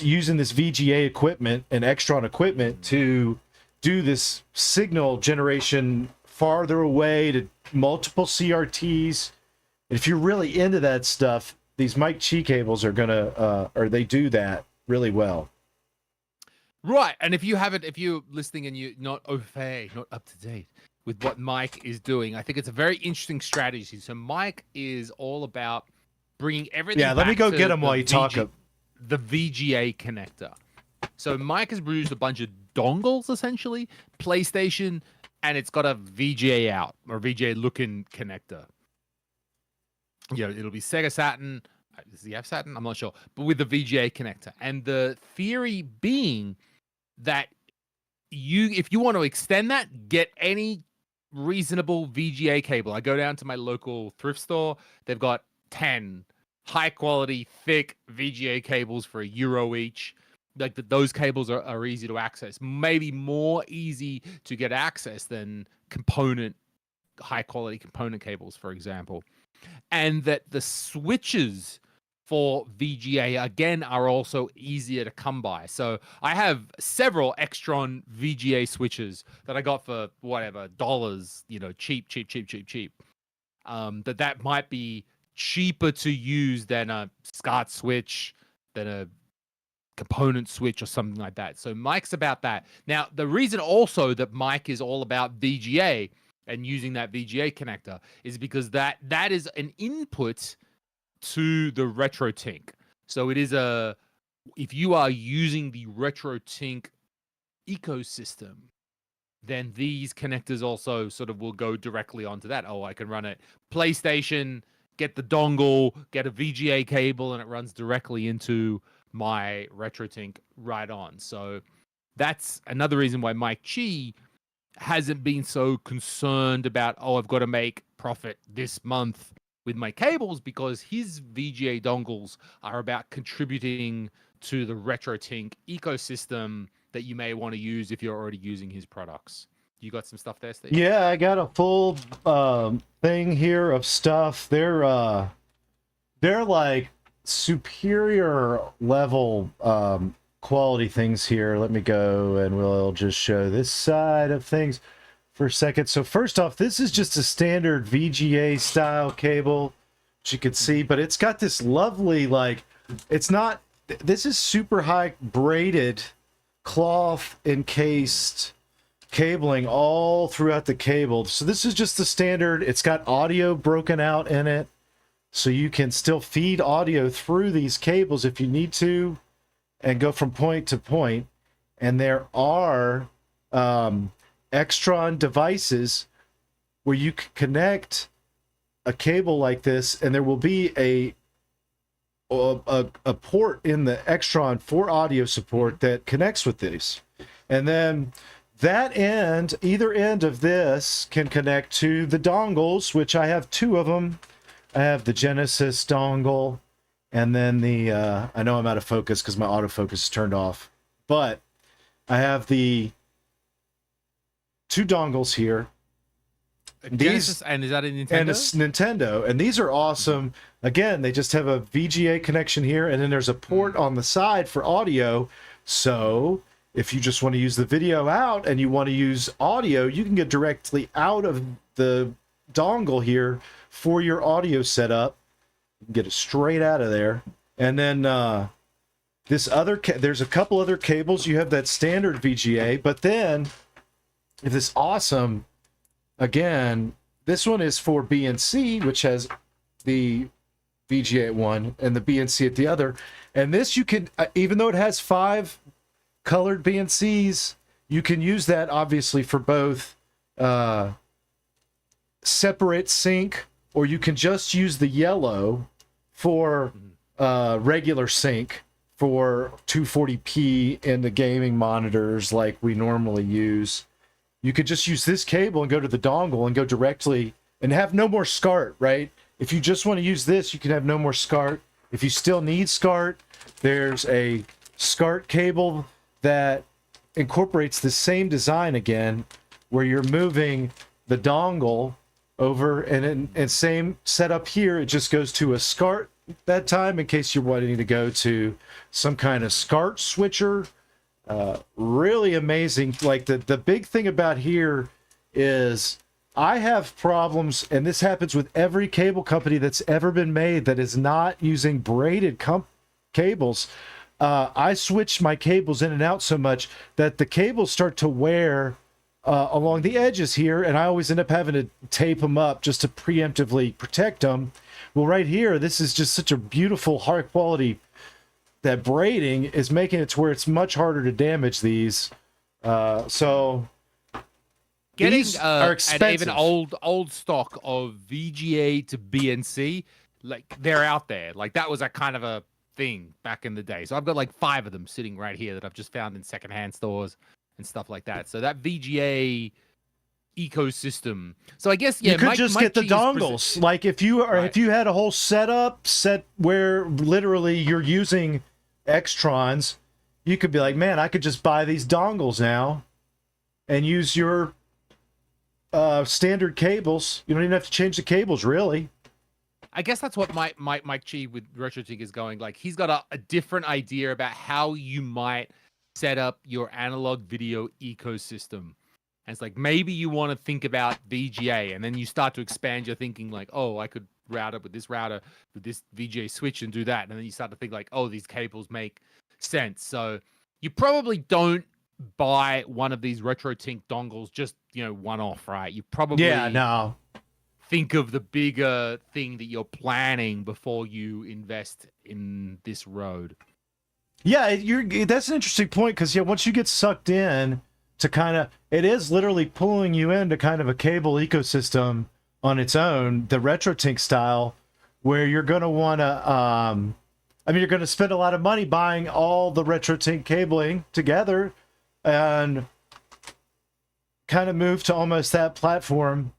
using this VGA equipment and Extron equipment to do this signal generation farther away to multiple CRTs. If you're really into that stuff, these Mike Chi cables are they do that really well. Right, and if you're listening and you're not au fait, not up to date with what Mike is doing, I think it's a very interesting strategy. So Mike is all about bringing everything. Yeah, let me back go to get him the while you talk. The VGA connector. So Mike has produced a bunch of dongles, essentially, PlayStation, and it's got a VGA out or VGA looking connector. It'll be Sega Saturn. Does he have Saturn? I'm not sure, but with the VGA connector. And the theory being that if you want to extend that, get any reasonable VGA cable. I go down to my local thrift store. They've got 10 high quality, thick VGA cables for €1 each. Like those cables are easy to access, maybe more easy to get access than high quality component cables, for example. And that the switches for VGA, again, are also easier to come by. So I have several Extron VGA switches that I got for whatever, dollars, cheap. That might be cheaper to use than a SCART switch, than a component switch or something like that. So Mike's about that. Now, the reason also that Mike is all about VGA and using that VGA connector is because that is an input to the RetroTink. So it is if you are using the RetroTink ecosystem, then these connectors also sort of will go directly onto that. Oh, I can run it PlayStation, get the dongle, get a VGA cable, and it runs directly into my RetroTink right on. So that's another reason why Mike Chi hasn't been so concerned about, I've got to make profit this month with my cables, because his VGA dongles are about contributing to the RetroTink ecosystem that you may want to use if you're already using his products. You got some stuff there, Steve? Yeah, I got a full thing here of stuff. They're like superior level quality things here. Let me go and we'll just show this side of things. for a second. So first off, this is just a standard VGA style cable, which you can see, but it's got this lovely, like, it's not, this is super high braided cloth encased cabling all throughout the cable. So this is just the standard. It's got audio broken out in it, so you can still feed audio through these cables if you need to and go from point to point. And there are Extron devices where you can connect a cable like this, and there will be a port in the Extron for audio support that connects with these. And then that end, either end of this, can connect to the dongles, which I have two of them. I have the Genesis dongle, and then the, I know I'm out of focus because my autofocus is turned off, but I have the two dongles here. Genesis, and is that a Nintendo? And it's Nintendo, and these are awesome. Again, they just have a VGA connection here, and then there's a port on the side for audio. So if you just want to use the video out and you want to use audio, you can get directly out of the dongle here for your audio setup. You can get it straight out of there. And then this other, there's a couple other cables. You have that standard VGA, but then if this awesome, again, this one is for BNC, which has the VGA at one and the BNC at the other. And this you can, even though it has 5 colored BNCs, you can use that obviously for both separate sync, or you can just use the yellow for regular sync for 240p in the gaming monitors like we normally use. You could just use this cable and go to the dongle and go directly and have no more SCART, right? If you just want to use this, you can have no more SCART. If you still need SCART, there's a SCART cable that incorporates the same design again, where you're moving the dongle over, and same setup here. It just goes to a SCART that time in case you're wanting to go to some kind of SCART switcher. Really amazing. Like the big thing about here is I have problems, and this happens with every cable company that's ever been made that is not using braided cables. I switch my cables in and out so much that the cables start to wear along the edges here, and I always end up having to tape them up just to preemptively protect them. Well, right here, this is just such a beautiful, high quality, that braiding is making it to where it's much harder to damage these. So getting these are expensive. even old stock of VGA to BNC, like they're out there. Like that was a kind of a thing back in the day. So I've got like 5 of them sitting right here that I've just found in secondhand stores and stuff like that. So that VGA ecosystem. So I guess you could just get the dongles. Like if you are, if you had a whole setup set where literally you're using Extrons, you could be like, man, I could just buy these dongles now and use your standard cables. You don't even have to change the cables, really. I guess that's what Mike Chi with RetroTink is going. Like he's got a different idea about how you might set up your analog video ecosystem. And it's like, maybe you want to think about VGA, and then you start to expand your thinking like, oh, I could route up with this router, with this VGA switch and do that. And then you start to think like, oh, these cables make sense. So you probably don't buy one of these RetroTink dongles just, one off, right? You probably think of the bigger thing that you're planning before you invest in this road. Yeah, that's an interesting point, because once you get sucked in to kind of, it is literally pulling you into kind of a cable ecosystem on its own, the RetroTink style, where you're going to want to, you're going to spend a lot of money buying all the RetroTink cabling together and kind of move to almost that platform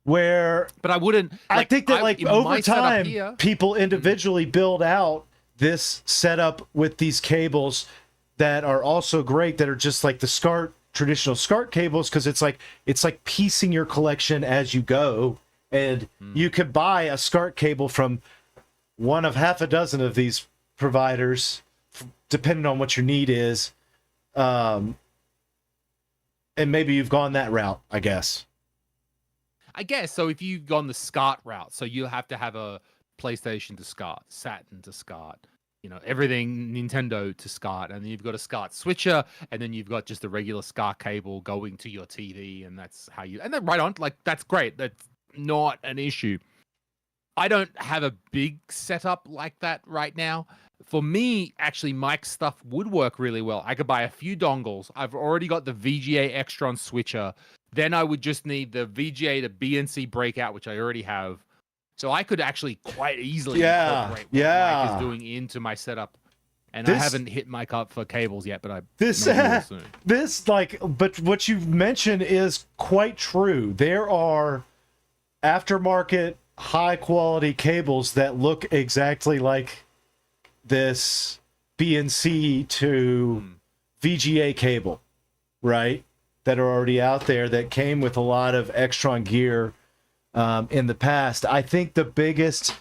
where. But I wouldn't. I think that over time, people individually build out this setup with these cables that are also great, that are just like the SCART, traditional SCART cables, because it's like piecing your collection as you go, and you could buy a SCART cable from one of half a dozen of these providers, depending on what your need is. And maybe you've gone that route, I guess. I guess so. If you've gone the SCART route, so you'll have to have a PlayStation to SCART, Saturn to SCART, everything Nintendo to SCART, and then you've got a SCART switcher, and then you've got just a regular SCART cable going to your TV, and that's how you. And then right on, like that's great. That's not an issue. I don't have a big setup like that right now. For me, actually, Mike's stuff would work really well. I could buy a few dongles. I've already got the VGA Extron switcher. Then I would just need the VGA to BNC breakout, which I already have. So I could actually quite easily incorporate what Mike is doing into my setup. And I haven't hit Mike up for cables yet, but I will soon. But what you've mentioned is quite true. There are aftermarket high quality cables that look exactly like this BNC to VGA cable, right? That are already out there that came with a lot of Extron gear in the past. I think the biggest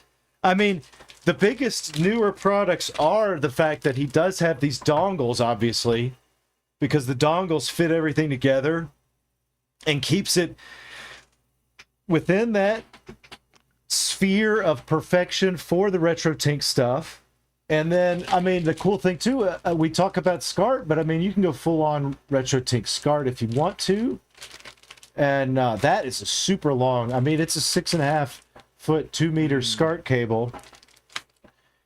newer products are the fact that he does have these dongles, obviously, because the dongles fit everything together and keeps it within that sphere of perfection for the RetroTink stuff. And then, the cool thing too, we talk about SCART, but you can go full on RetroTink SCART if you want to. And that is a super long, it's a 6.5 foot, 2 meter SCART cable.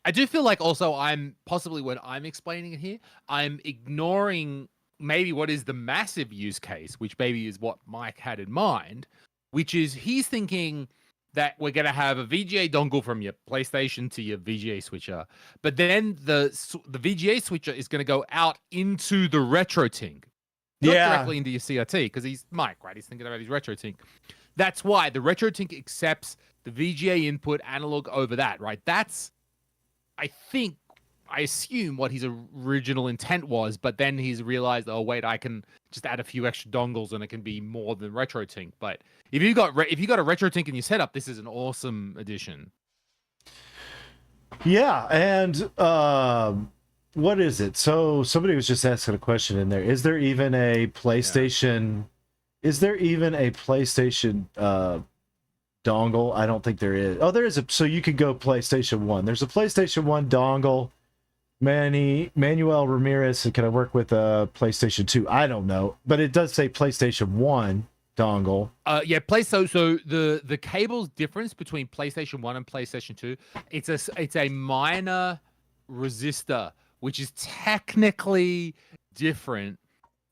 I do feel like also when I'm explaining it here, I'm ignoring maybe what is the massive use case, which maybe is what Mike had in mind, which is he's thinking that we're going to have a VGA dongle from your PlayStation to your VGA switcher, but then the VGA switcher is going to go out into the RetroTink, not directly into your CRT, because he's Mike, right? He's thinking about his RetroTink. That's why the RetroTink accepts the VGA input analog over that, right? That's, I assume what his original intent was, but then he's realized, oh wait, I can just add a few extra dongles and it can be more than RetroTink. But if you got a RetroTink in your setup, this is an awesome addition. Yeah, and what is it? So somebody was just asking a question in there. Is there even a PlayStation? Yeah. Is there even a PlayStation dongle? I don't think there is. Oh, there is so you could go PlayStation 1. There's a PlayStation 1 dongle. Manuel Ramirez, can I work with a PlayStation 2? I don't know, but it does say PlayStation 1 dongle. So the cable's difference between PlayStation 1 and PlayStation 2, it's a minor resistor, which is technically different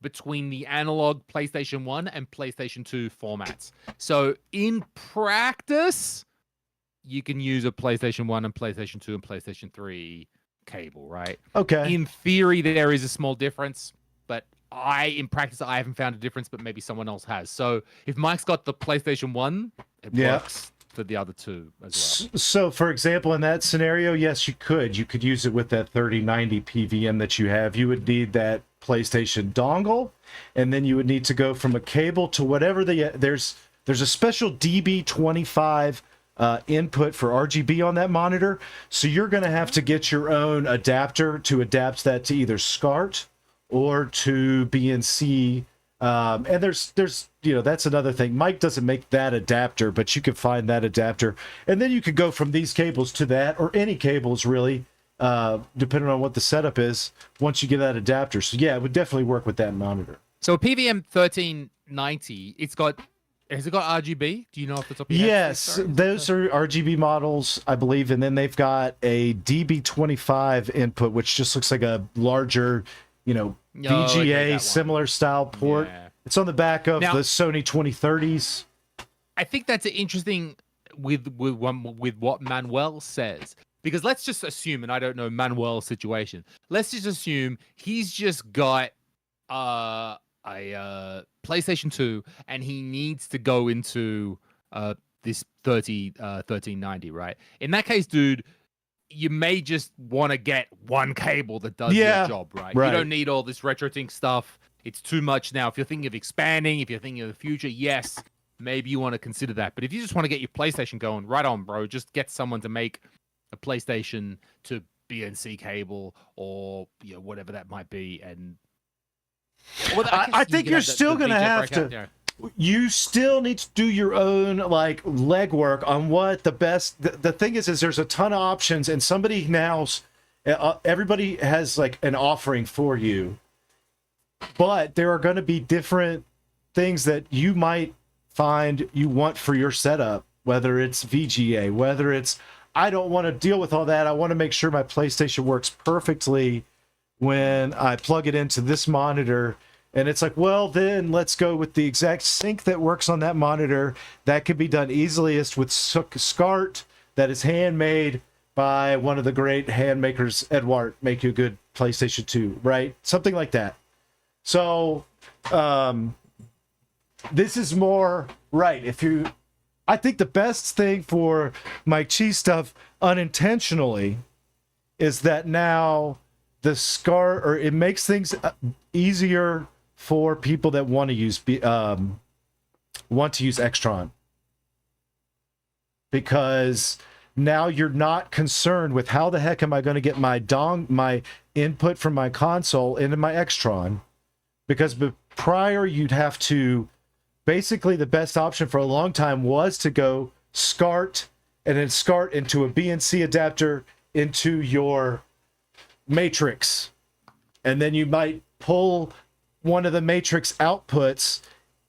between the analog PlayStation 1 and PlayStation 2 formats. So in practice, you can use a PlayStation 1 and PlayStation 2 and PlayStation 3 cable, right? Okay. In theory, there is a small difference, but in practice, I haven't found a difference, but maybe someone else has. So if Mike's got the PlayStation 1, it works for the other two as well. So for example, in that scenario, yes, you could use it with that 3090 PVM that you have. You would need that PlayStation dongle, and then you would need to go from a cable to whatever there's a special DB25 input for RGB on that monitor, so you're going to have to get your own adapter to adapt that to either SCART or to BNC. And there's that's another thing. Mike doesn't make that adapter, but you can find that adapter, and then you could go from these cables to that, or any cables really, depending on what the setup is. Once you get that adapter, so yeah, it would definitely work with that monitor. So PVM 1390, has it got RGB? Do you know if it's up? Yes, those are RGB models, I believe, and then they've got a DB25 input, which just looks like a larger, VGA similar style port. Yeah. It's on the back of the Sony 2030s. I think that's interesting with what Manuel says, because let's just assume, and I don't know Manuel's situation. Let's just assume he's just got a PlayStation 2, and he needs to go into this 1390, right? In that case, dude, you may just want to get one cable that does your job, right? You don't need all this RetroTink stuff. It's too much now. If you're thinking of expanding, if you're thinking of the future, yes, maybe you want to consider that. But if you just want to get your PlayStation going, right on, bro. Just get someone to make a PlayStation to BNC cable or whatever that might be, and Well, I guess you think could you're have still the gonna VJ have breakout, to. yeah. You still need to do your own like legwork on what the best. The thing is there's a ton of options, and somebody now's everybody has like an offering for you, but there are going to be different things that you might find you want for your setup, whether it's VGA, whether it's I don't want to deal with all that. I want to make sure my PlayStation works perfectly when I plug it into this monitor. And it's like, well, then let's go with the exact sync that works on that monitor. That could be done easiest with SCART, that is handmade by one of the great hand makers, Edward, make you a good PlayStation 2, right? Something like that. So, this is more right. I think the best thing for my cheese stuff unintentionally is that now the SCART, or it makes things easier for people that want to use Extron, because now you're not concerned with how the heck am I going to get my input from my console into my Extron, because prior you'd have to basically the best option for a long time was to go SCART and then SCART into a BNC adapter into your matrix, and then you might pull one of the matrix outputs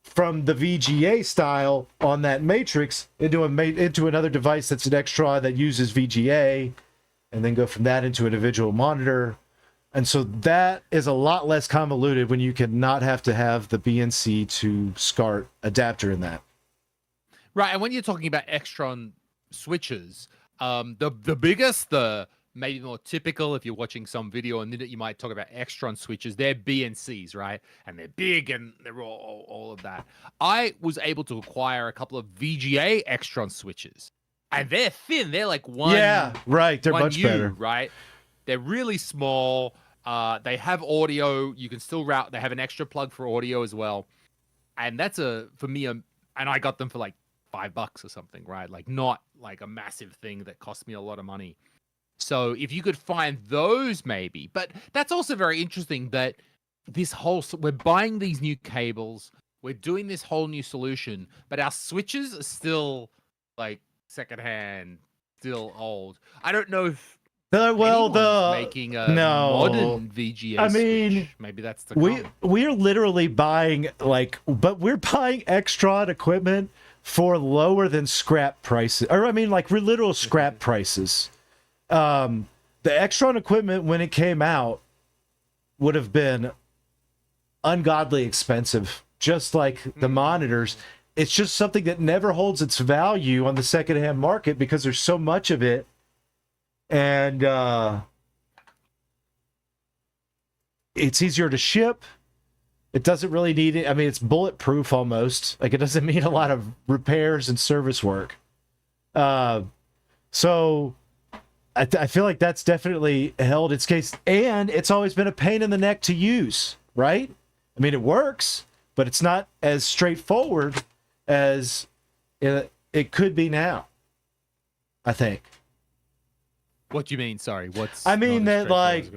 from the VGA style on that matrix into another device that's an Extron that uses VGA, and then go from that into an individual monitor. And so that is a lot less convoluted when you can not have to have the BNC to SCART adapter in that. Right, and when you're talking about Extron switches, the biggest, the maybe more typical, if you're watching some video and you might talk about Extron switches, they're BNCs, right? And they're big and they're all of that. I was able to acquire a couple of VGA Extron switches, and they're thin. They're like one. Yeah, right. They're much better. Right? They're really small. They have audio. You can still route. They have an extra plug for audio as well. And that's for me, and I got them for like $5 or something, right? Like not like a massive thing that cost me a lot of money. So if you could find those, maybe. But that's also very interesting that we're buying these new cables, we're doing this whole new solution, but our switches are still like secondhand, still old. I don't know if making a modern VGA. I mean, switch. Maybe that's the we're literally buying we're buying Extron equipment for lower than scrap prices, or I mean, like literal scrap prices. The Extron equipment when it came out would have been ungodly expensive, just like the monitors. It's just something that never holds its value on the secondhand market because there's so much of it. And it's easier to ship. It doesn't really need it. I mean, it's bulletproof almost. Like, it doesn't need a lot of repairs and service work. So I feel like that's definitely held its case. And it's always been a pain in the neck to use, right? I mean, it works, but it's not as straightforward as it could be now, I think. What do you mean? Sorry. I mean that, like,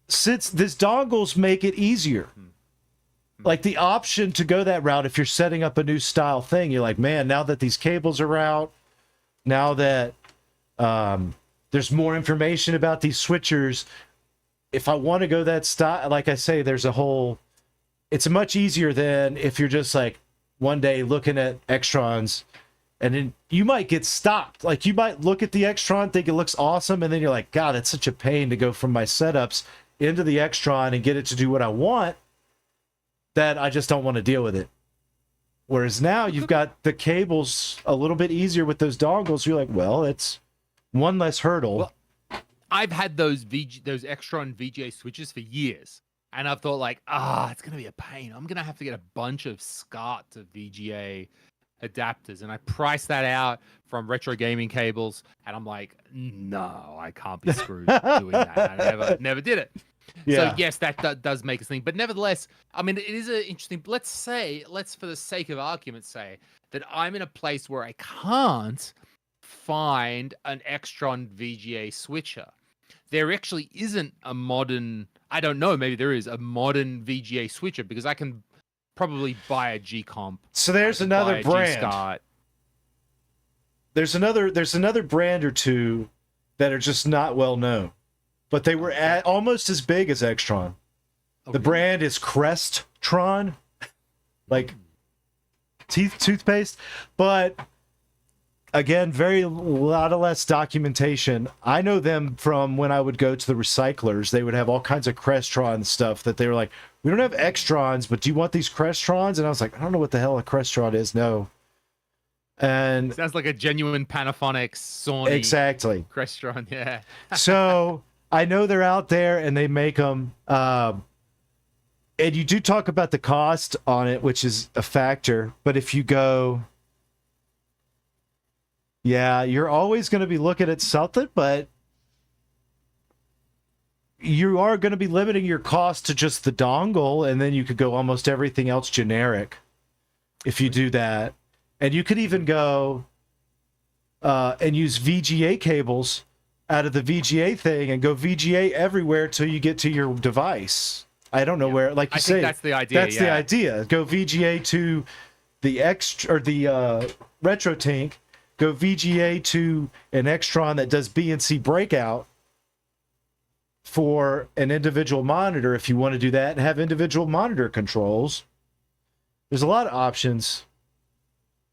since these dongles make it easier, like the option to go that route, if you're setting up a new style thing, you're like, man, now that these cables are out, now that there's more information about these switchers, if I want to go that style, like I say, it's much easier than if you're just like one day looking at Extrons, and then you might get stopped. Like, you might look at the Extron, think it looks awesome, and then you're like, God, that's such a pain to go from my setups into the Extron and get it to do what I want, that I just don't want to deal with it. Whereas now you've got the cables a little bit easier with those dongles. You're like, well, it's one less hurdle. Well, I've had those Extron VGA switches for years, and I've thought like, it's gonna be a pain. I'm gonna have to get a bunch of SCART to VGA adapters, and I priced that out from Retro Gaming Cables, and I'm like, no, I can't be screwed doing that. I never did it. Yeah. So yes, that does make a thing, but nevertheless, I mean, it is an interesting. Let's for the sake of argument say that I'm in a place where I can't find an Extron VGA switcher. There actually isn't a modern. I don't know, maybe there is a modern VGA switcher because I can probably buy a G comp. So there's another brand. There's another brand or two that are just not well known, but they were almost as big as Extron. The brand is Cresttron, like toothpaste, but again, lot of less documentation. I know them from when I would go to the recyclers. They would have all kinds of Crestron stuff that they were like, we don't have Extrons, but do you want these Crestrons? And I was like, I don't know what the hell a Crestron is. No. And sounds like a genuine Panasonic Sony. Exactly. Crestron, yeah. So I know they're out there and they make them. And you do talk about the cost on it, which is a factor. But if you go, yeah, you're always going to be looking at something, but you are going to be limiting your cost to just the dongle, and then you could go almost everything else generic if you do that. And you could even go and use VGA cables out of the VGA thing and go VGA everywhere till you get to your device. I don't know where, like you say, that's the idea. That's the idea. Go VGA to the RetroTink. Go VGA to an Extron that does BNC breakout for an individual monitor if you want to do that, and have individual monitor controls. There's a lot of options.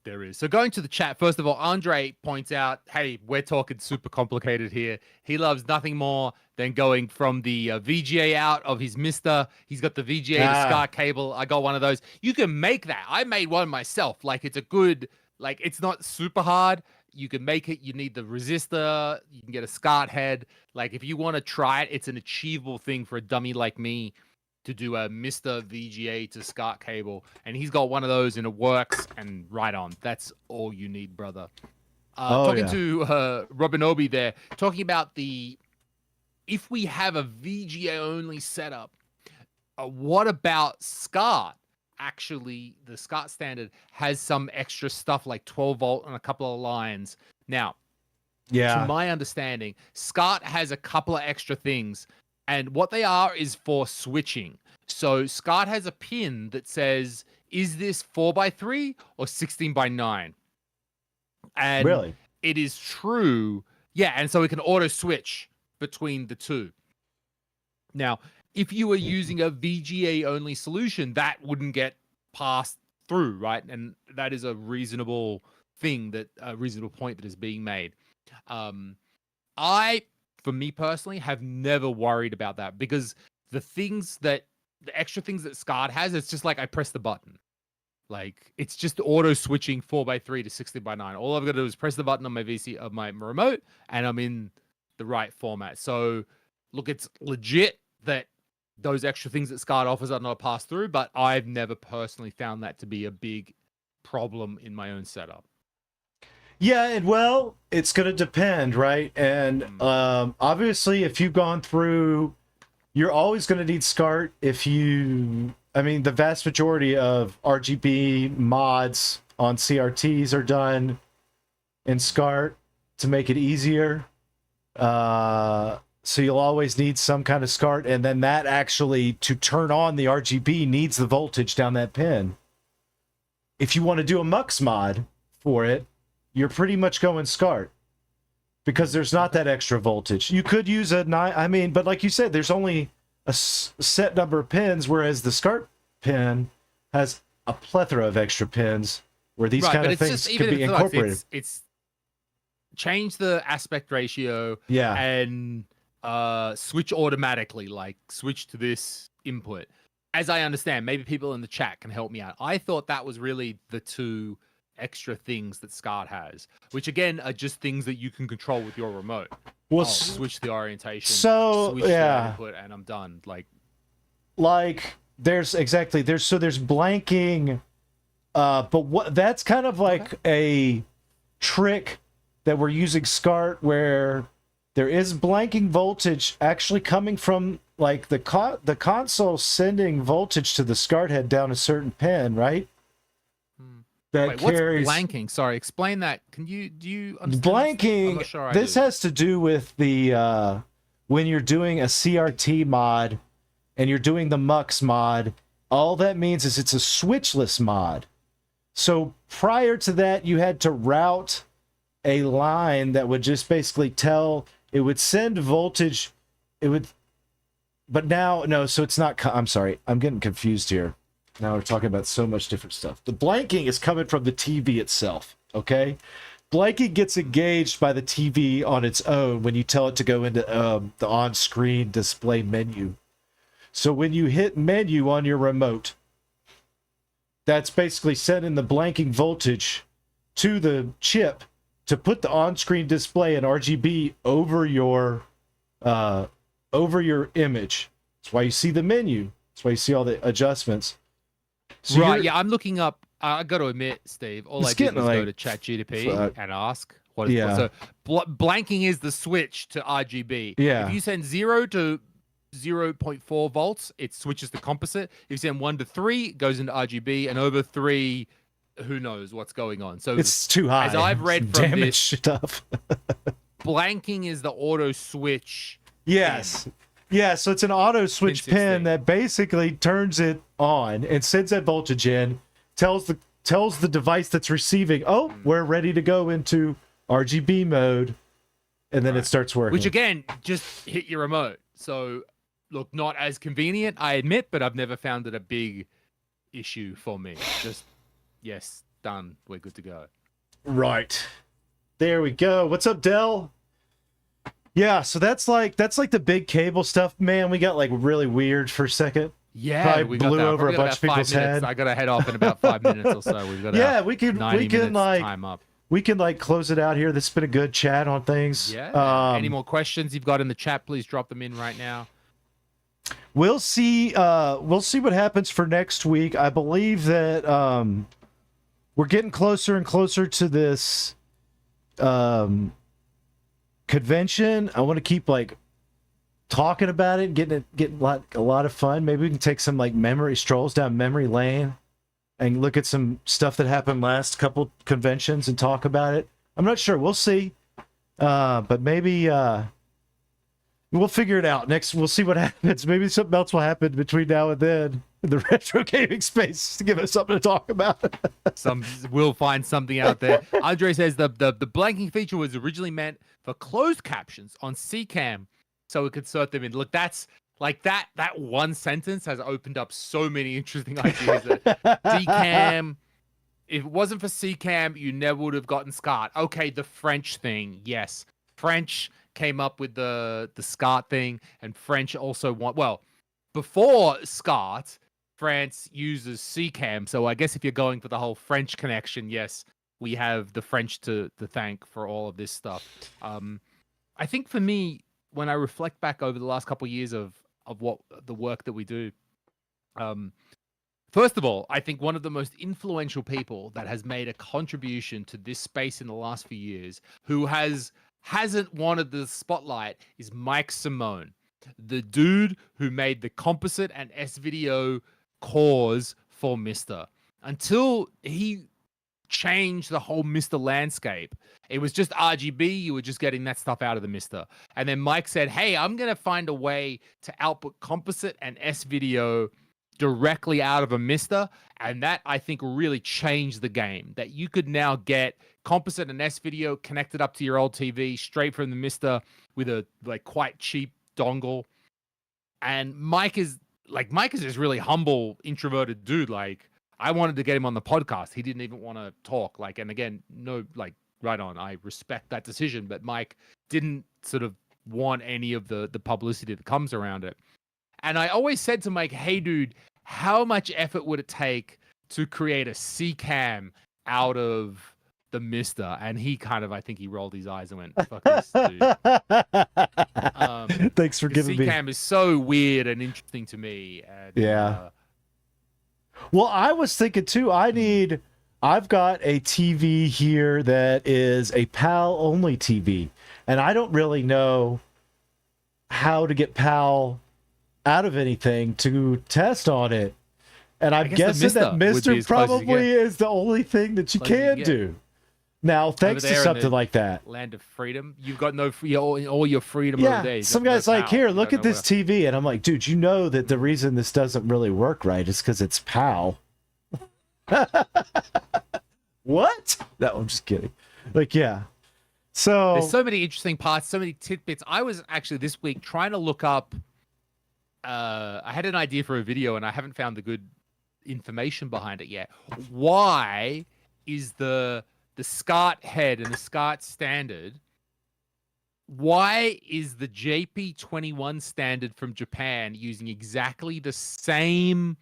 There is. So going to the chat, first of all, Andre points out, hey, we're talking super complicated here. He loves nothing more than going from the VGA out of his Mister. He's got the VGA to SCART cable. I got one of those. You can make that. I made one myself. Like, it's a good, like, it's not super hard. You can make it. You need the resistor. You can get a SCART head. Like, if you want to try it, it's an achievable thing for a dummy like me to do a Mr. VGA to SCART cable. And he's got one of those and it works, and right on. That's all you need, brother. Talking to Robin Obi there, talking about if we have a VGA only setup, what about SCART? Actually, the SCART standard has some extra stuff like 12 volt on a couple of lines. Now, to my understanding, SCART has a couple of extra things, and what they are is for switching. So SCART has a pin that says, is this 4x3 or 16x9? And really, it is true. Yeah, and so it can auto switch between the two. Now, if you were using a VGA only solution, that wouldn't get passed through, right? And that is a reasonable thing, a reasonable point that is being made. For me personally, have never worried about that, because the extra things that SCART has, it's just like I press the button. Like, it's just auto switching 4x3 to 16x9. All I've got to do is press the button on my remote, and I'm in the right format. So, look, it's legit that those extra things that SCART offers are not a pass through, but I've never personally found that to be a big problem in my own setup. Yeah, and well, it's going to depend, right? And obviously, if you've gone through, you're always going to need SCART. The vast majority of RGB mods on CRTs are done in SCART to make it easier. So you'll always need some kind of SCART, and then that actually, to turn on the RGB, needs the voltage down that pin. If you want to do a MUX mod for it, you're pretty much going SCART, because there's not that extra voltage. You could use but like you said, there's only a set number of pins, whereas the SCART pin has a plethora of extra pins where these kind of things can be incorporated. It's change the aspect ratio, and switch automatically, like switch to this input. As I understand, maybe people in the chat can help me out. I thought that was really the two extra things that SCART has, which again are just things that you can control with your remote. Well, switch the orientation, switch the input, and I'm done. There's blanking, but that's kind of like a trick that we're using SCART, where there is blanking voltage actually coming from like the console sending voltage to the SCART head down a certain pin, right? That carries what's blanking? Sorry, explain that. Do you understand? Blanking. I'm not sure this has to do with the when you're doing a CRT mod, and you're doing the Mux mod, all that means is it's a switchless mod. So prior to that, you had to route a line that would just basically it would send voltage, but now, no, so it's not, I'm sorry, I'm getting confused here. Now we're talking about so much different stuff. The blanking is coming from the TV itself, okay? Blanking gets engaged by the TV on its own when you tell it to go into the on-screen display menu. So when you hit menu on your remote, that's basically sending the blanking voltage to the chip to put the on-screen display in RGB over your image. That's why you see the menu. That's why you see all the adjustments. So right, yeah, I'm looking up. I got to admit, Steve, all I did was go to ChatGPT and ask what is so blanking is the switch to RGB. Yeah. If you send 0 to 0.4 volts, it switches to composite. If you send 1 to 3, it goes into RGB, and over 3, who knows what's going on. So it's too high. As I've read from damage this stuff. blanking is the auto switch. Yes. Yeah, so it's an auto switch pin that basically turns it on and sends that voltage in, tells the device that's receiving, oh, we're ready to go into RGB mode, and then it starts working. Which again, just hit your remote. So look, not as convenient, I admit, but I've never found it a big issue for me. Just yes, done. We're good to go. Right. There we go. What's up, Dell? Yeah, so that's like the big cable stuff. Man, we got like really weird for a second. Yeah, probably we blew got over a bunch of people's head. I gotta head off in about 5 minutes or so. We've got we can like time up. We can like close it out here. This has been a good chat on things. Yeah. Any more questions you've got in the chat, please drop them in right now. We'll see what happens for next week. I believe that we're getting closer and closer to this convention. I want to keep like talking about it, getting like a lot of fun. Maybe we can take some like memory strolls down memory lane and look at some stuff that happened last couple conventions and talk about it. I'm not sure. We'll see. But maybe we'll figure it out. Next, we'll see what happens. Maybe something else will happen between now and then in the retro gaming space to give us something to talk about. We'll find something out there. Andre says the blanking feature was originally meant for closed captions on CCAM, so we could insert them in. Look, that's like that one sentence has opened up so many interesting ideas. DCAM, if it wasn't for CCAM, you never would have gotten SCART. Okay, the French thing, yes. French came up with the SCART thing, and French also before SCART, France uses CCAM. So I guess if you're going for the whole French connection, yes, we have the French to thank for all of this stuff. I think for me, when I reflect back over the last couple of years of what the work that we do, first of all, I think one of the most influential people that has made a contribution to this space in the last few years, who hasn't wanted the spotlight, is Mike Simone, the dude who made the composite and S-Video cores for Mister. Until he changed the whole Mister landscape, it was just RGB. You were just getting that stuff out of the Mister. And then Mike said, hey, I'm going to find a way to output composite and S-Video directly out of a Mister. And that, I think, really changed the game. That you could now get composite and S-Video connected up to your old TV straight from the Mister with a like quite cheap dongle. And Mike is this really humble, introverted dude. Like, I wanted to get him on the podcast. He didn't even want to talk. Like, and again, no, like, right on. I respect that decision, but Mike didn't sort of want any of the publicity that comes around it. And I always said to Mike, hey, dude, how much effort would it take to create a CCAM out of the Mister? And he kind of, I think he rolled his eyes and went, fuck this dude. Thanks for giving me. CCAM is so weird and interesting to me. And, yeah. Well, I was thinking too, I've got a TV here that is a PAL only TV, and I don't really know how to get PAL out of anything to test on it. And I'm guessing that Mister probably is the only thing that you can do. Now, thanks to there in something the like that. land of freedom, you've got no free all your freedom over Yeah, there. You've some got no guy's like, power. here, You look don't at know this TV. And I'm like, dude, you know that the reason this doesn't really work right is because it's POW. What? No, I'm just kidding. Like, yeah. So There's so many interesting parts, so many tidbits. I was actually this week trying to look up. I had an idea for a video, and I haven't found the good information behind it yet. Why is the SCART head and the SCART standard? Why is the JP21 standard from Japan using exactly the same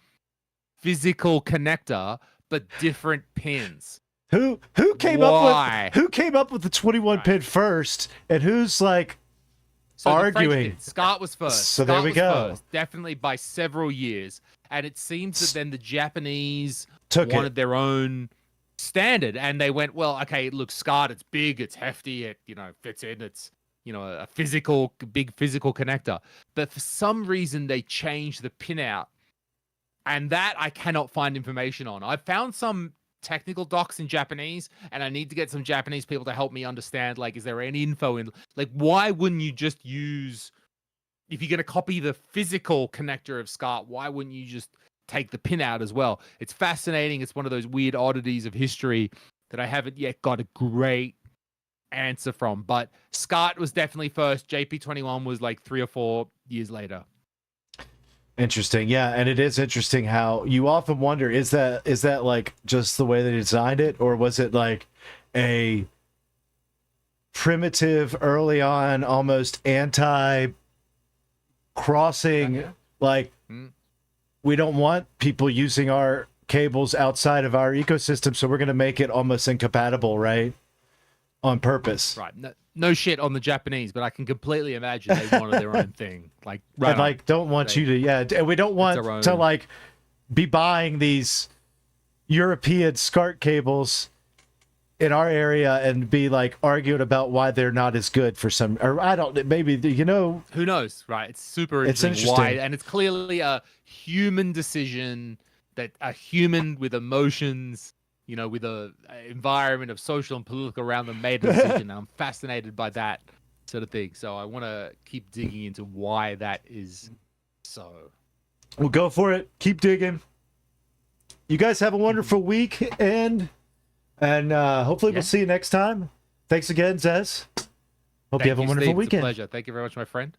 physical connector but different pins? who came Why? up with the 21 pin first, and who's like So the French arguing? did. Scott was first. So there Scott we was go. First, definitely by several years. And it seems that then the Japanese Took wanted it. their own standard, and they went, well, okay, look, Scott, it's big, it's hefty, it fits in, it's a big physical connector. But for some reason they changed the pin out, and that I cannot find information on. I found some technical docs in Japanese, and I need to get some Japanese people to help me understand, like, is there any info in, like, why wouldn't you just use, if you're going to copy the physical connector of SCART, why wouldn't you just take the pin out as well? It's fascinating. It's one of those weird oddities of history that I haven't yet got a great answer from. But SCART was definitely first. JP21 was like 3 or 4 years later. Interesting. Yeah, and it is interesting how you often wonder, is that like just the way they designed it, or was it like a primitive, early on, almost anti crossing, like we don't want people using our cables outside of our ecosystem, so we're going to make it almost incompatible, right? On purpose. Right. No shit on the Japanese, but I can completely imagine they wanted their own thing. Like, right And like, don't want you to, and we don't want our to own. like be buying these European SCART cables in our area and be like arguing about why they're not as good for some, or I don't, maybe, who knows, right? It's super It's interesting. interesting. Why, and it's clearly a human decision, that a human with emotions, with a environment of social and political around them made a decision. I'm fascinated by that sort of thing. So I want to keep digging into why that is so. We'll go for it. Keep digging. You guys have a wonderful weekend, and hopefully we'll see you next time. Thanks again, Zez. Hope you have a wonderful Steve. It's weekend. a pleasure. Thank you very much, my friend.